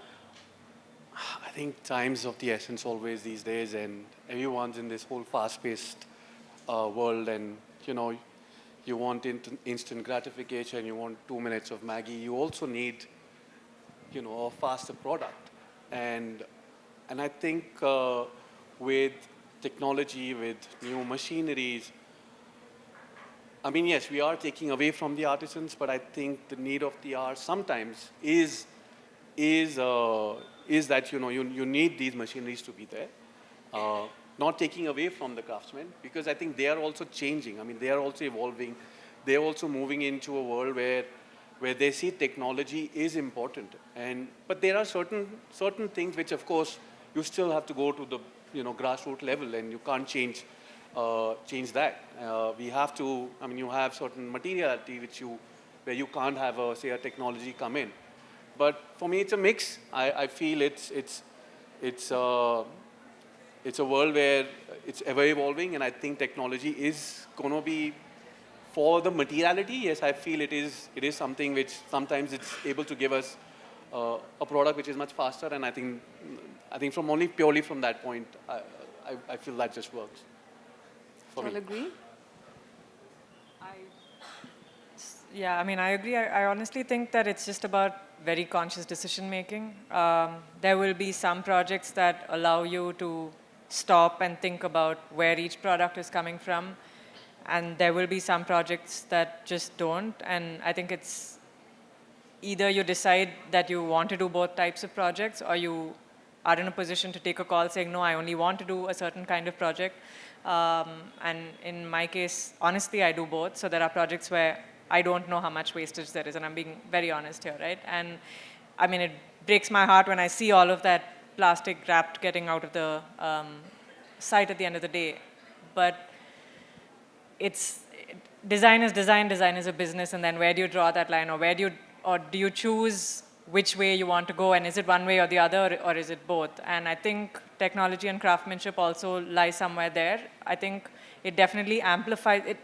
I think time's of the essence always these days, and everyone's in this whole fast-paced world, and you want instant gratification, you want 2 minutes of Maggie. You also need, a faster product, and I think with technology, with new machineries, I mean, yes, we are taking away from the artisans, but I think the need of the hour sometimes is that you need these machineries to be there, not taking away from the craftsmen, because I think they are also changing. I mean, they are also evolving. They are also moving into a world where they see technology is important, but there are certain things which, of course, you still have to go to the grassroots level, and you can't change that. We have to. I mean, you have certain materiality where you can't have a technology come in. But for me, it's a mix. I feel it's a world where it's ever evolving, and I think technology is going to be for the materiality. Yes, I feel it is something which sometimes it's able to give us a product which is much faster, and I think from only purely from that point, I feel that just works for me. I'll agree. Yeah, I mean, I agree. I honestly think that it's just about very conscious decision making. There will be some projects that allow you to stop and think about where each product is coming from, and there will be some projects that just don't. And I think it's either you decide that you want to do both types of projects, or you are in a position to take a call saying, no, I only want to do a certain kind of project. And in my case, honestly, I do both. So there are projects where I don't know how much wastage there is, and I'm being very honest here, right? And I mean, it breaks my heart when I see all of that plastic wrapped getting out of the site at the end of the day. But design is design, design is a business, and then where do you draw that line, or do you choose which way you want to go, and is it one way or the other, or is it both? And I think technology and craftsmanship also lie somewhere there. I think it definitely amplifies it.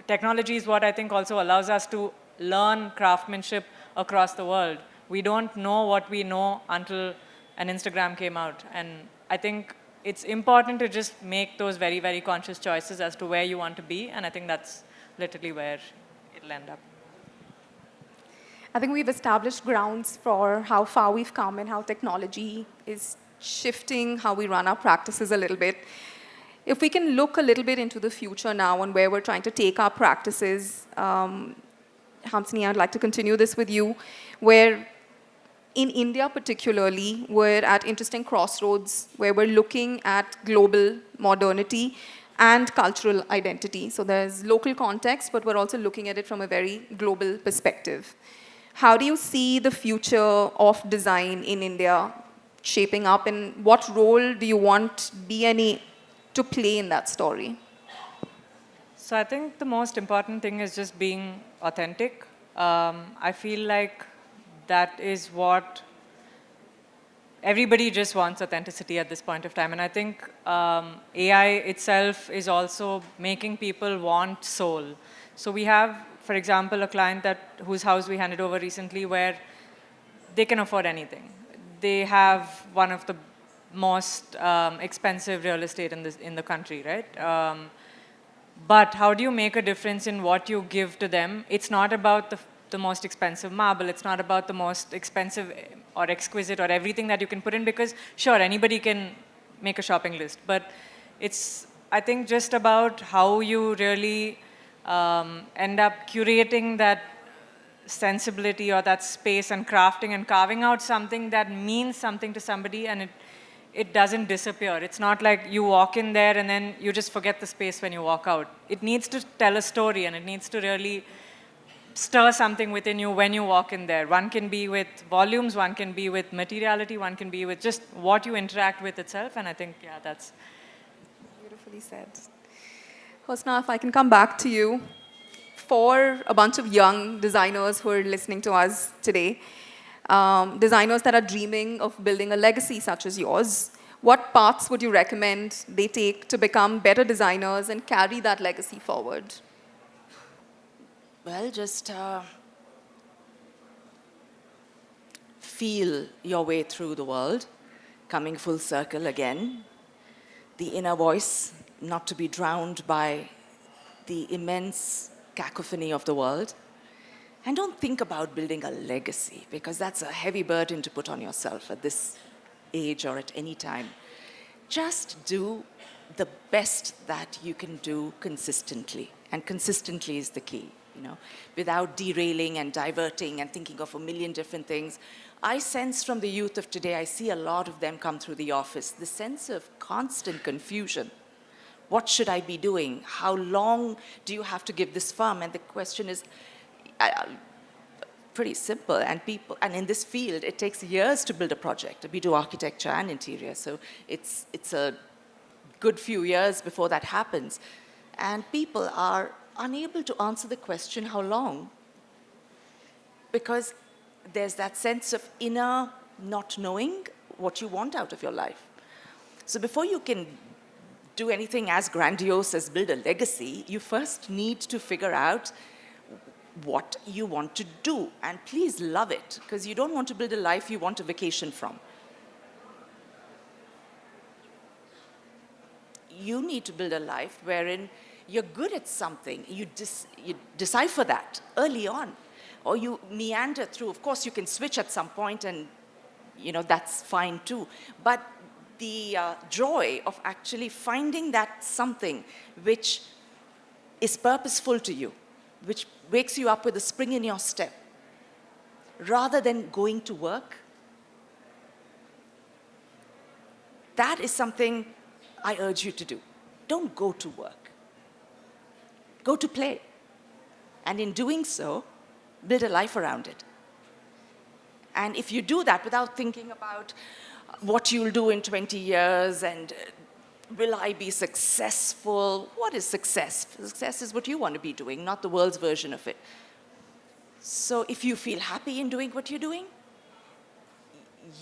Technology is what I think also allows us to learn craftsmanship across the world. We don't know what we know until an Instagram came out. And I think it's important to just make those very, very conscious choices as to where you want to be, and I think that's literally where it'll end up. I think we've established grounds for how far we've come and how technology is shifting how we run our practices a little bit. If we can look a little bit into the future now and where we're trying to take our practices, Hamsini, I'd like to continue this with you, where in India particularly, we're at interesting crossroads where we're looking at global modernity and cultural identity. So there's local context, but we're also looking at it from a very global perspective. How do you see the future of design in India shaping up, and what role do you want BNE to play in that story? So I think the most important thing is just being authentic. I feel like that is what everybody just wants, authenticity at this point of time. And I think AI itself is also making people want soul. So we have, for example, a client whose house we handed over recently where they can afford anything. They have one of the most expensive real estate in the country, right? But how do you make a difference in what you give to them? It's not about the most expensive marble. It's not about the most expensive or exquisite or everything that you can put in, because sure, anybody can make a shopping list. But it's, I think, just about how you really end up curating that sensibility or that space and crafting and carving out something that means something to somebody, and it doesn't disappear. It's not like you walk in there and then you just forget the space when you walk out. It needs to tell a story, and it needs to really stir something within you when you walk in there. One can be with volumes, one can be with materiality, one can be with just what you interact with itself, and I think, yeah, that's Beautifully said. Hosna, if I can come back to you, for a bunch of young designers who are listening to us today, designers that are dreaming of building a legacy such as yours, what paths would you recommend they take to become better designers and carry that legacy forward? Well, just feel your way through the world, coming full circle again. The inner voice, not to be drowned by the immense cacophony of the world. And don't think about building a legacy, because that's a heavy burden to put on yourself at this age or at any time. Just do the best that you can do consistently. And consistently is the key, you know, without derailing and diverting and thinking of a million different things. I sense from the youth of today, I see a lot of them come through the office, the sense of constant confusion. What should I be doing? How long do you have to give this firm? And the question is pretty simple. And in this field, it takes years to build a project. We do architecture and interior, so it's a good few years before that happens. And people are unable to answer the question, how long? Because there's that sense of inner not knowing what you want out of your life. So before you can do anything as grandiose as build a legacy, you first need to figure out what you want to do. And please love it, because you don't want to build a life you want a vacation from. You need to build a life wherein you're good at something. You decipher that early on. Or you meander through. Of course, you can switch at some point, and that's fine too. But the joy of actually finding that something which is purposeful to you, which wakes you up with a spring in your step, rather than going to work, that is something I urge you to do. Don't go to work. Go to play. And in doing so, build a life around it. And if you do that without thinking about what you'll do in 20 years and will I be successful? What is success? Success is what you want to be doing, not the world's version of it. So if you feel happy in doing what you're doing,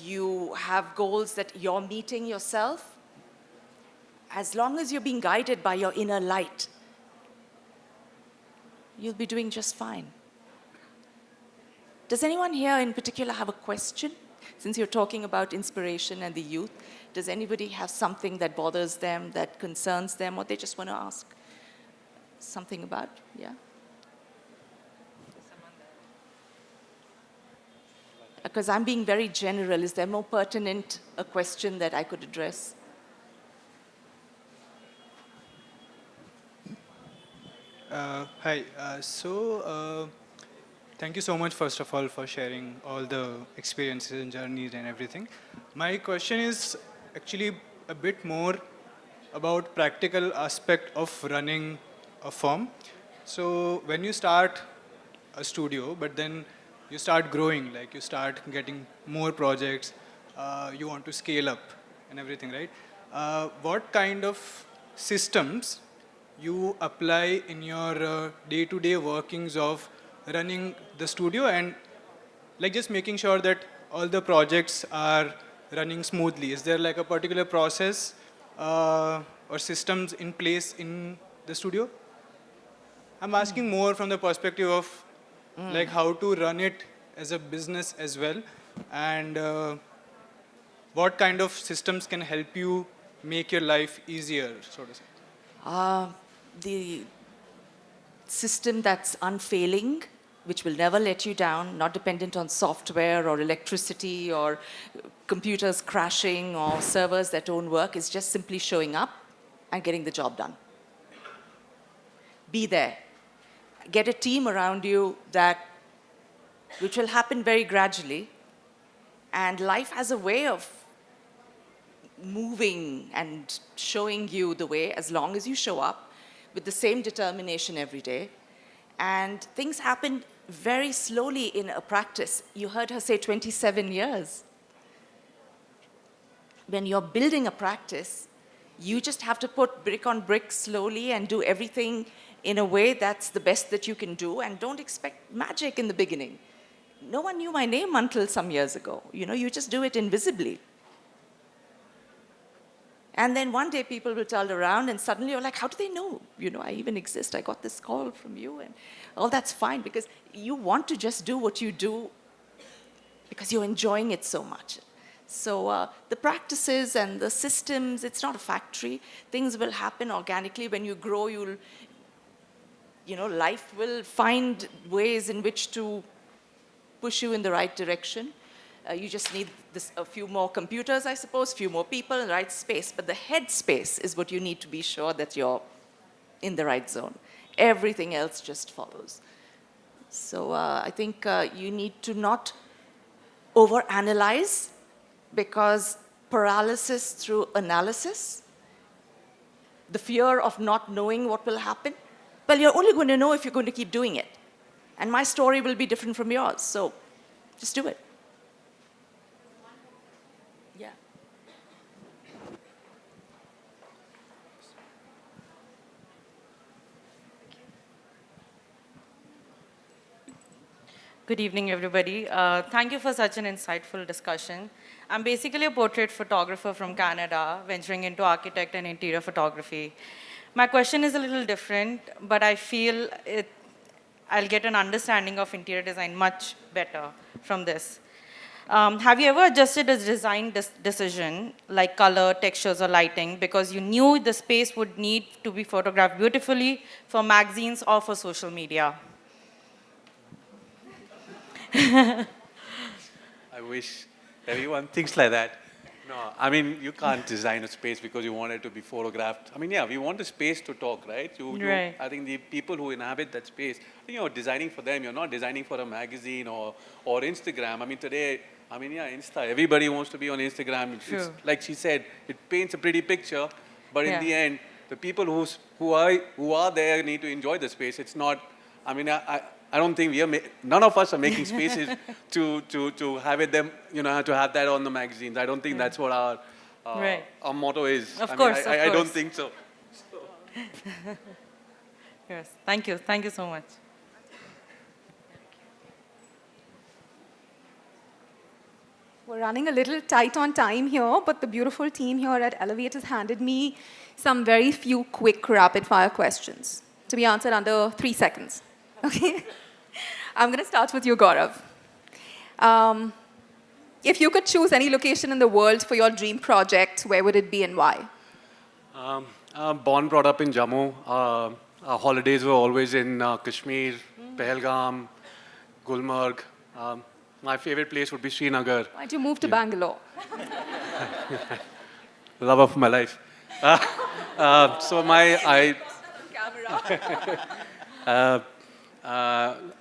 you have goals that you're meeting yourself, as long as you're being guided by your inner light, you'll be doing just fine. Does anyone here in particular have a question? Since you're talking about inspiration and the youth, Does anybody have something that bothers them, that concerns them, or they just want to ask something about? Yeah? Because I'm being very general. Is there more pertinent a question that I could address? Hi. Thank you so much, first of all, for sharing all the experiences and journeys and everything. My question is actually a bit more about practical aspect of running a firm. So when you start a studio, but then you start growing, like you start getting more projects, you want to scale up and everything, right? What kind of systems you apply in your day-to-day workings of running the studio, and like just making sure that all the projects are running smoothly? Is there like a particular process or systems in place in the studio? I'm asking more from the perspective of like how to run it as a business as well, and what kind of systems can help you make your life easier, so to say. The system that's unfailing, which will never let you down, not dependent on software or electricity or computers crashing or servers that don't work, is just simply showing up and getting the job done. Be there. Get a team around you which will happen very gradually. And life has a way of moving and showing you the way as long as you show up with the same determination every day. And things happen very slowly in a practice. You heard her say 27 years. When you're building a practice, you just have to put brick on brick slowly and do everything in a way that's the best that you can do, and don't expect magic in the beginning. No one knew my name until some years ago. You just do it invisibly. And then one day people will turn around and suddenly you're like, how do they know? I even exist. I got this call from you, and all that's fine because you want to just do what you do because you're enjoying it so much. So the practices and the systems, it's not a factory. Things will happen organically. When you grow, life will find ways in which to push you in the right direction. You just need a few more computers, I suppose, a few more people in the right space. But the head space is what you need to be sure that you're in the right zone. Everything else just follows. So I think you need to not overanalyze, because paralysis through analysis, the fear of not knowing what will happen, well, you're only going to know if you're going to keep doing it. And my story will be different from yours, so just do it. Yeah. Good evening, everybody. Thank you for such an insightful discussion. I'm basically a portrait photographer from Canada, venturing into architect and interior photography. My question is a little different, but I feel I'll get an understanding of interior design much better from this. Have you ever adjusted a design decision, like color, textures, or lighting, because you knew the space would need to be photographed beautifully for magazines or for social media? I wish everyone thinks like that. No, I mean, you can't design a space because you want it to be photographed. I mean, yeah, we want the space to talk, right? Right. I think the people who inhabit that space, I think you're designing for them. You're not designing for a magazine or Instagram. I mean, today, Insta. Everybody wants to be on Instagram. It's, like she said, it paints a pretty picture, but in the end, the people who are there need to enjoy the space. It's not. I mean, I don't think none of us are making spaces to have it them, to have that on the magazines. I don't think that's what our motto is. Of course. I don't think so. Yes, thank you. Thank you so much. We're running a little tight on time here, but the beautiful team here at Elev8 has handed me some very few quick rapid-fire questions to be answered under 3 seconds. Okay? I'm going to start with you, Gaurav. If you could choose any location in the world for your dream project, where would it be and why? I'm born, brought up in Jammu. Our holidays were always in Kashmir, Pahalgam, Gulmarg. My favorite place would be Srinagar. Why'd you move to Bangalore? Love of my life. I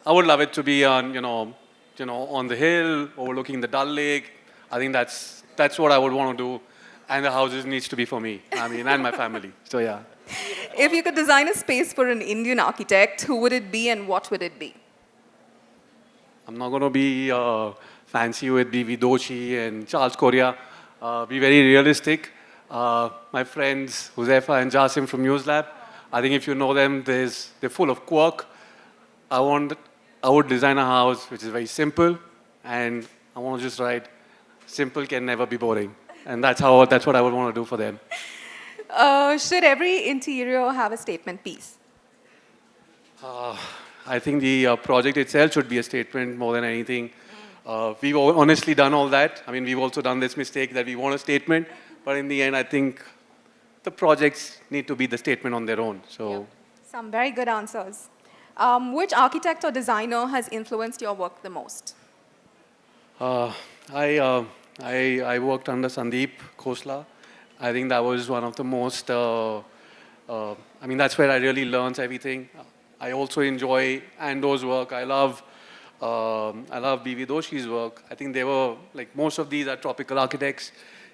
would love it to be on, on the hill, overlooking the Dal Lake. I think that's what I would want to do, and the houses needs to be for me. I mean, and my family. So yeah. If you could design a space for an Indian architect, who would it be and what would it be? I'm not going to be fancy with B.V. Doshi and Charles Correa. Be very realistic. My friends, Huzefa and Jasim from NewsLab, I think if you know them, they're full of quirk. I would design a house which is very simple, and I want to just write, simple can never be boring. And that's what I would want to do for them. Should every interior have a statement piece? I think the project itself should be a statement more than anything. We've honestly done all that. I mean, we've also done this mistake that we want a statement, but in the end, I think the projects need to be the statement on their own. So, Yep. Some very good answers. Which architect or designer has influenced your work the most? I worked under Sandeep Khosla. I think that was one of the most, I mean, that's where I really learned everything. I also enjoy Ando's work. I love B.V. Doshi's work. I think they were, like, most of these are tropical architects.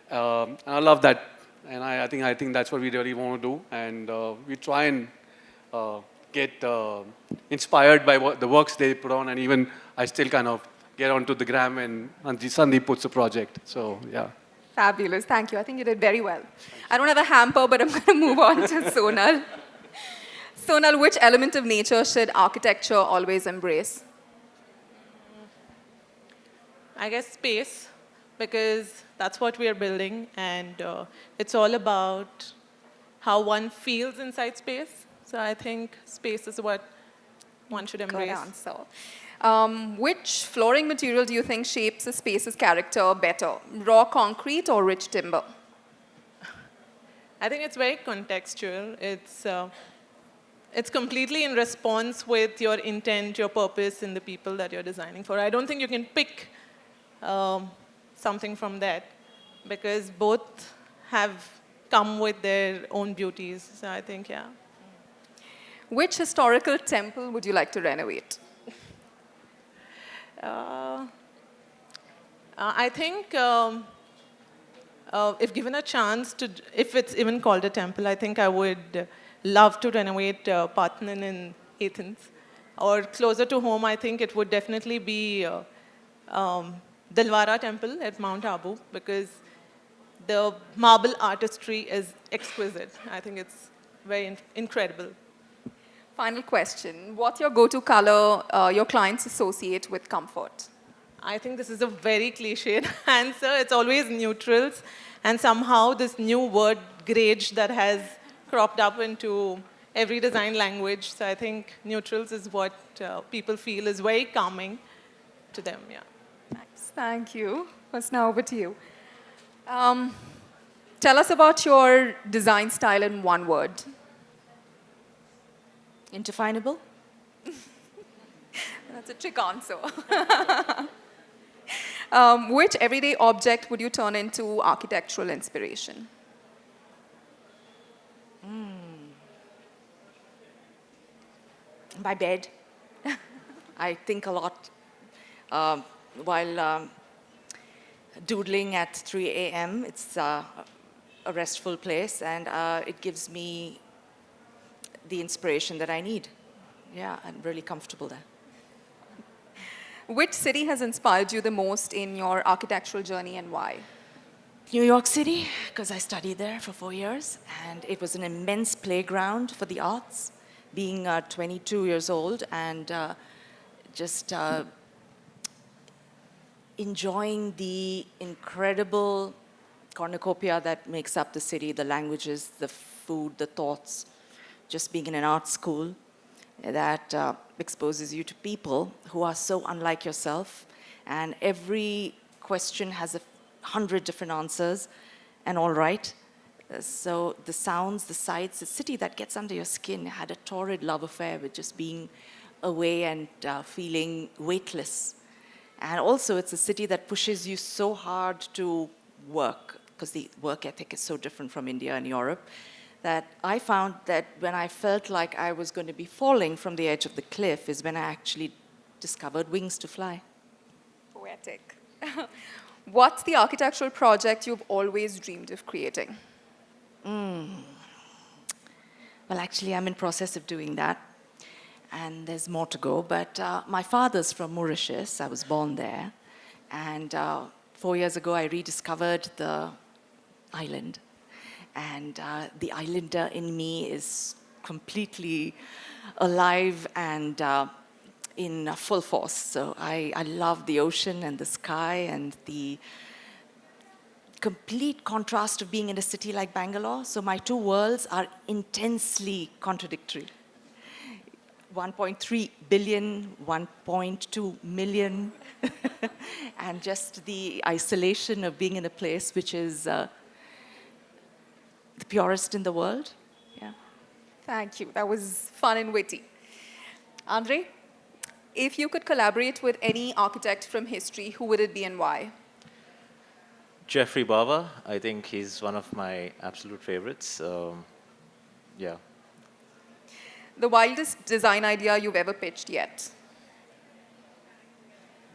And I love that. And I think that's what we really want to do. And we try and get inspired by the works they put on. And even I still kind of get onto the gram and Sandeep puts a project. So, yeah. Fabulous. Thank you. I think you did very well. I don't have a hamper, but I'm going to move on to Sonal. Sonal, which element of nature should architecture always embrace? I guess space, because that's what we are building, and it's all about how one feels inside space. So I think space is what one should embrace. Good answer. Which flooring material do you think shapes a space's character better? Raw concrete or rich timber? I think it's very contextual. It's completely in response with your intent, your purpose, and the people that you're designing for. I don't think you can pick something from that, because both have come with their own beauties. So I think, yeah. Which historical temple would you like to renovate? I think if given a chance to, if it's even called a temple, I think I would love to renovate Parthenon in Athens. Or closer to home, I think it would definitely be Dilwara Temple at Mount Abu, because the marble artistry is exquisite. I think it's very incredible. Final question. What's your go-to color your clients associate with comfort? I think this is a very cliched answer. It's always neutrals. And somehow this new word, grage, that has cropped up into every design language. So I think neutrals is what people feel is very calming to them, yeah. Thanks. Thank you. First, now over to you. Tell us about your design style in one word. Indefinable? That's a trick answer. Which everyday object would you turn into architectural inspiration? My bed. I think a lot while doodling at 3 a.m. It's a restful place, and it gives me the inspiration that I need. Yeah, I'm really comfortable there. Which city has inspired you the most in your architectural journey, and why? New York City, because I studied there for 4 years, and it was an immense playground for the arts, being 22 years old, and just enjoying the incredible cornucopia that makes up the city, the languages, the food, the thoughts, just being in an art school that exposes you to people who are so unlike yourself, and every question has 100 different answers and all right. So the sounds, the sights, the city that gets under your skin had a torrid love affair with just being away and feeling weightless. And also it's a city that pushes you so hard to work, because the work ethic is so different from India and Europe, that I found that when I felt like I was going to be falling from the edge of the cliff is when I actually discovered wings to fly. Poetic. What's the architectural project you've always dreamed of creating? Well, actually, I'm in process of doing that, and there's more to go. But my father's from Mauritius. I was born there, and 4 years ago, I rediscovered the island. And the islander in me is completely alive and in full force. So I love the ocean and the sky and the complete contrast of being in a city like Bangalore. So my two worlds are intensely contradictory. 1.3 billion, 1.2 million, and just the isolation of being in a place which is the purest in the world. Yeah. Thank you. That was fun and witty. Andre, if you could collaborate with any architect from history, who would it be and why? Jeffrey Bava, I think he's one of my absolute favorites. Yeah. The wildest design idea you've ever pitched yet?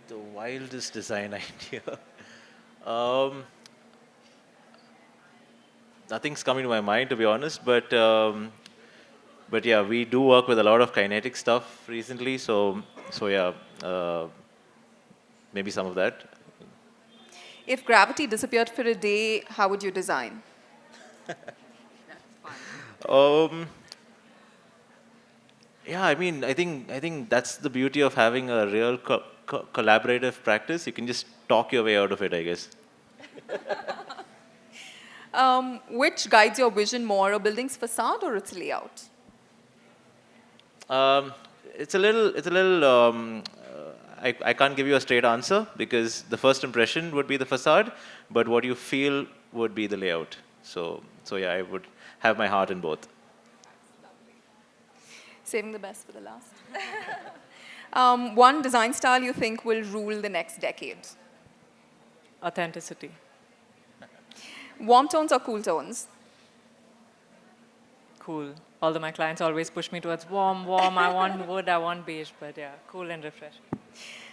The wildest design idea. Nothing's coming to my mind, to be honest, but yeah, we do work with a lot of kinetic stuff recently, so yeah, maybe some of that. If gravity disappeared for a day, how would you design? Yeah, I mean, I think that's the beauty of having a real collaborative practice. You can just talk your way out of it, I guess. Which guides your vision more, a building's facade or its layout? It's a little. I can't give you a straight answer because the first impression would be the facade, but what you feel would be the layout. So yeah, I would have my heart in both. Saving the best for the last. One design style you think will rule the next decade? Authenticity. Warm tones or cool tones? Cool. Although my clients always push me towards warm, I want wood, I want beige, but yeah, cool and refreshing.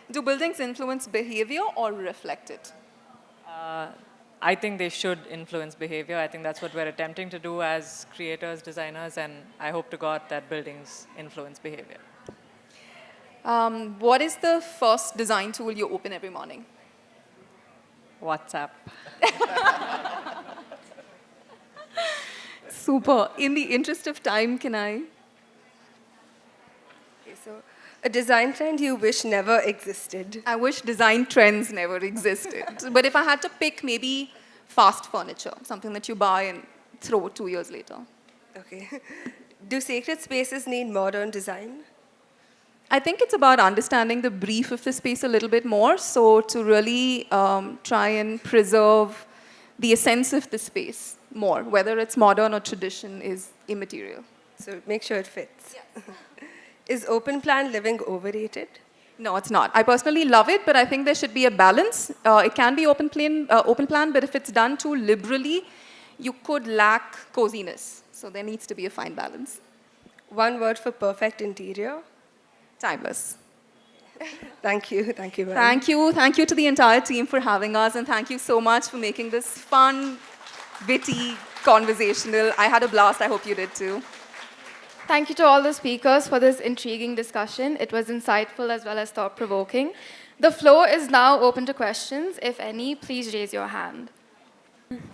Do buildings influence behavior or reflect it? I think they should influence behavior. I think that's what we're attempting to do as creators, designers, and I hope to God that buildings influence behavior. What is the first design tool you open every morning? WhatsApp. Super. In the interest of time, can I? Okay, so a design trend you wish never existed. I wish design trends never existed. But if I had to pick maybe fast furniture, something that you buy and throw 2 years later. Okay. Do sacred spaces need modern design? I think it's about understanding the brief of the space a little bit more. So to really try and preserve the essence of the space more, whether it's modern or tradition is immaterial. So make sure it fits. Yes. Is open plan living overrated? No, it's not. I personally love it, but I think there should be a balance. It can be open plan, but if it's done too liberally, you could lack coziness. So there needs to be a fine balance. One word for perfect interior? Timeless. Thank you. Thank you, Balan. Thank you. Thank you to the entire team for having us, and thank you so much for making this fun, witty, conversational. I had a blast. I hope you did too. Thank you to all the speakers for this intriguing discussion. It was insightful as well as thought-provoking. The floor is now open to questions. If any, please raise your hand.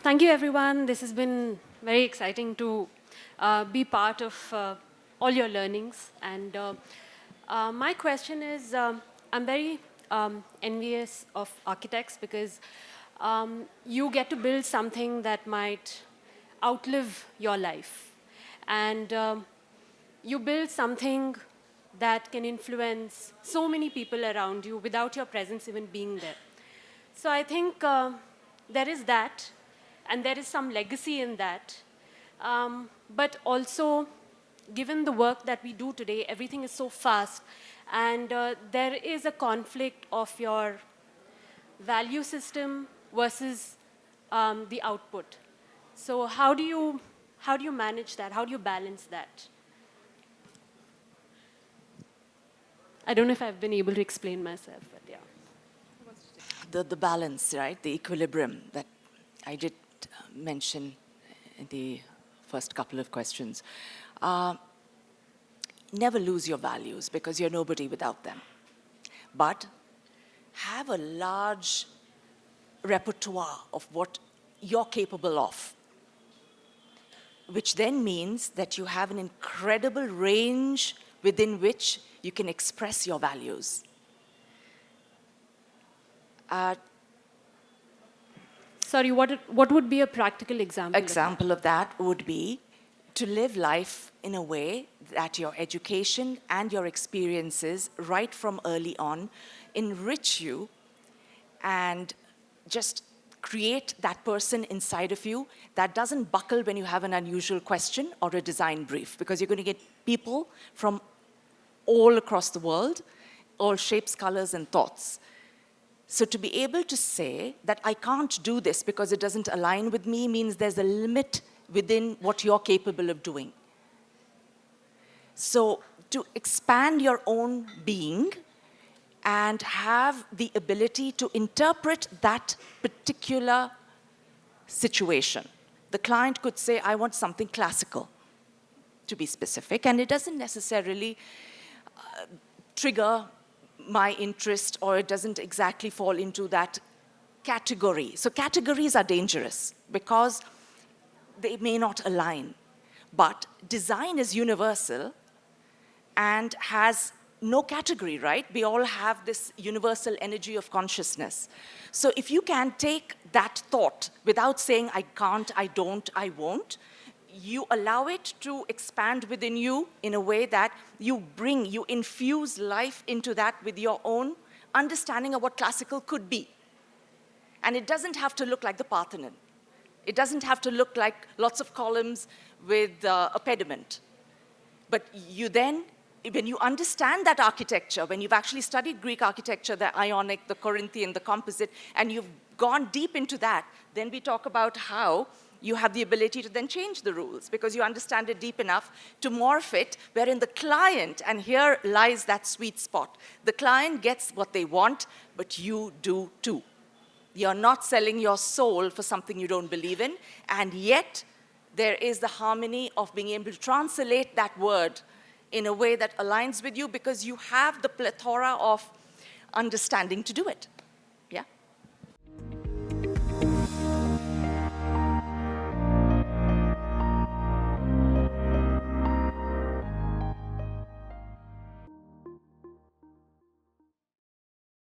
Thank you, everyone. This has been very exciting to be part of all your learnings. And my question is, I'm very envious of architects because you get to build something that might outlive your life. And you build something that can influence so many people around you without your presence even being there. So I think there is that, and there is some legacy in that. But also, given the work that we do today, everything is so fast, and there is a conflict of your value system versus the output. So how do you manage that? How do you balance that? I don't know if I've been able to explain myself, but yeah. The balance, right? The equilibrium that I did mention in the first couple of questions. Never lose your values because you're nobody without them. But have a large repertoire of what you're capable of, which then means that you have an incredible range within which you can express your values. Sorry, what would be a practical example? Example of that would be to live life in a way that your education and your experiences right from early on enrich you and just create that person inside of you that doesn't buckle when you have an unusual question or a design brief, because you're going to get people from all across the world, all shapes, colors, and thoughts. So to be able to say that I can't do this because it doesn't align with me means there's a limit within what you're capable of doing. So to expand your own being and have the ability to interpret that particular situation. The client could say, I want something classical, to be specific, and it doesn't necessarily trigger my interest, or it doesn't exactly fall into that category. So categories are dangerous because they may not align. But design is universal and has no category, right? We all have this universal energy of consciousness. So if you can take that thought without saying, I can't, I don't, I won't, you allow it to expand within you in a way that you infuse life into that with your own understanding of what classical could be. And it doesn't have to look like the Parthenon. It doesn't have to look like lots of columns with a pediment. But you then, when you understand that architecture, when you've actually studied Greek architecture, the Ionic, the Corinthian, the composite, and you've gone deep into that, then we talk about how you have the ability to then change the rules because you understand it deep enough to morph it, wherein the client, and here lies that sweet spot, the client gets what they want, but you do too. You're not selling your soul for something you don't believe in, and yet there is the harmony of being able to translate that word in a way that aligns with you because you have the plethora of understanding to do it.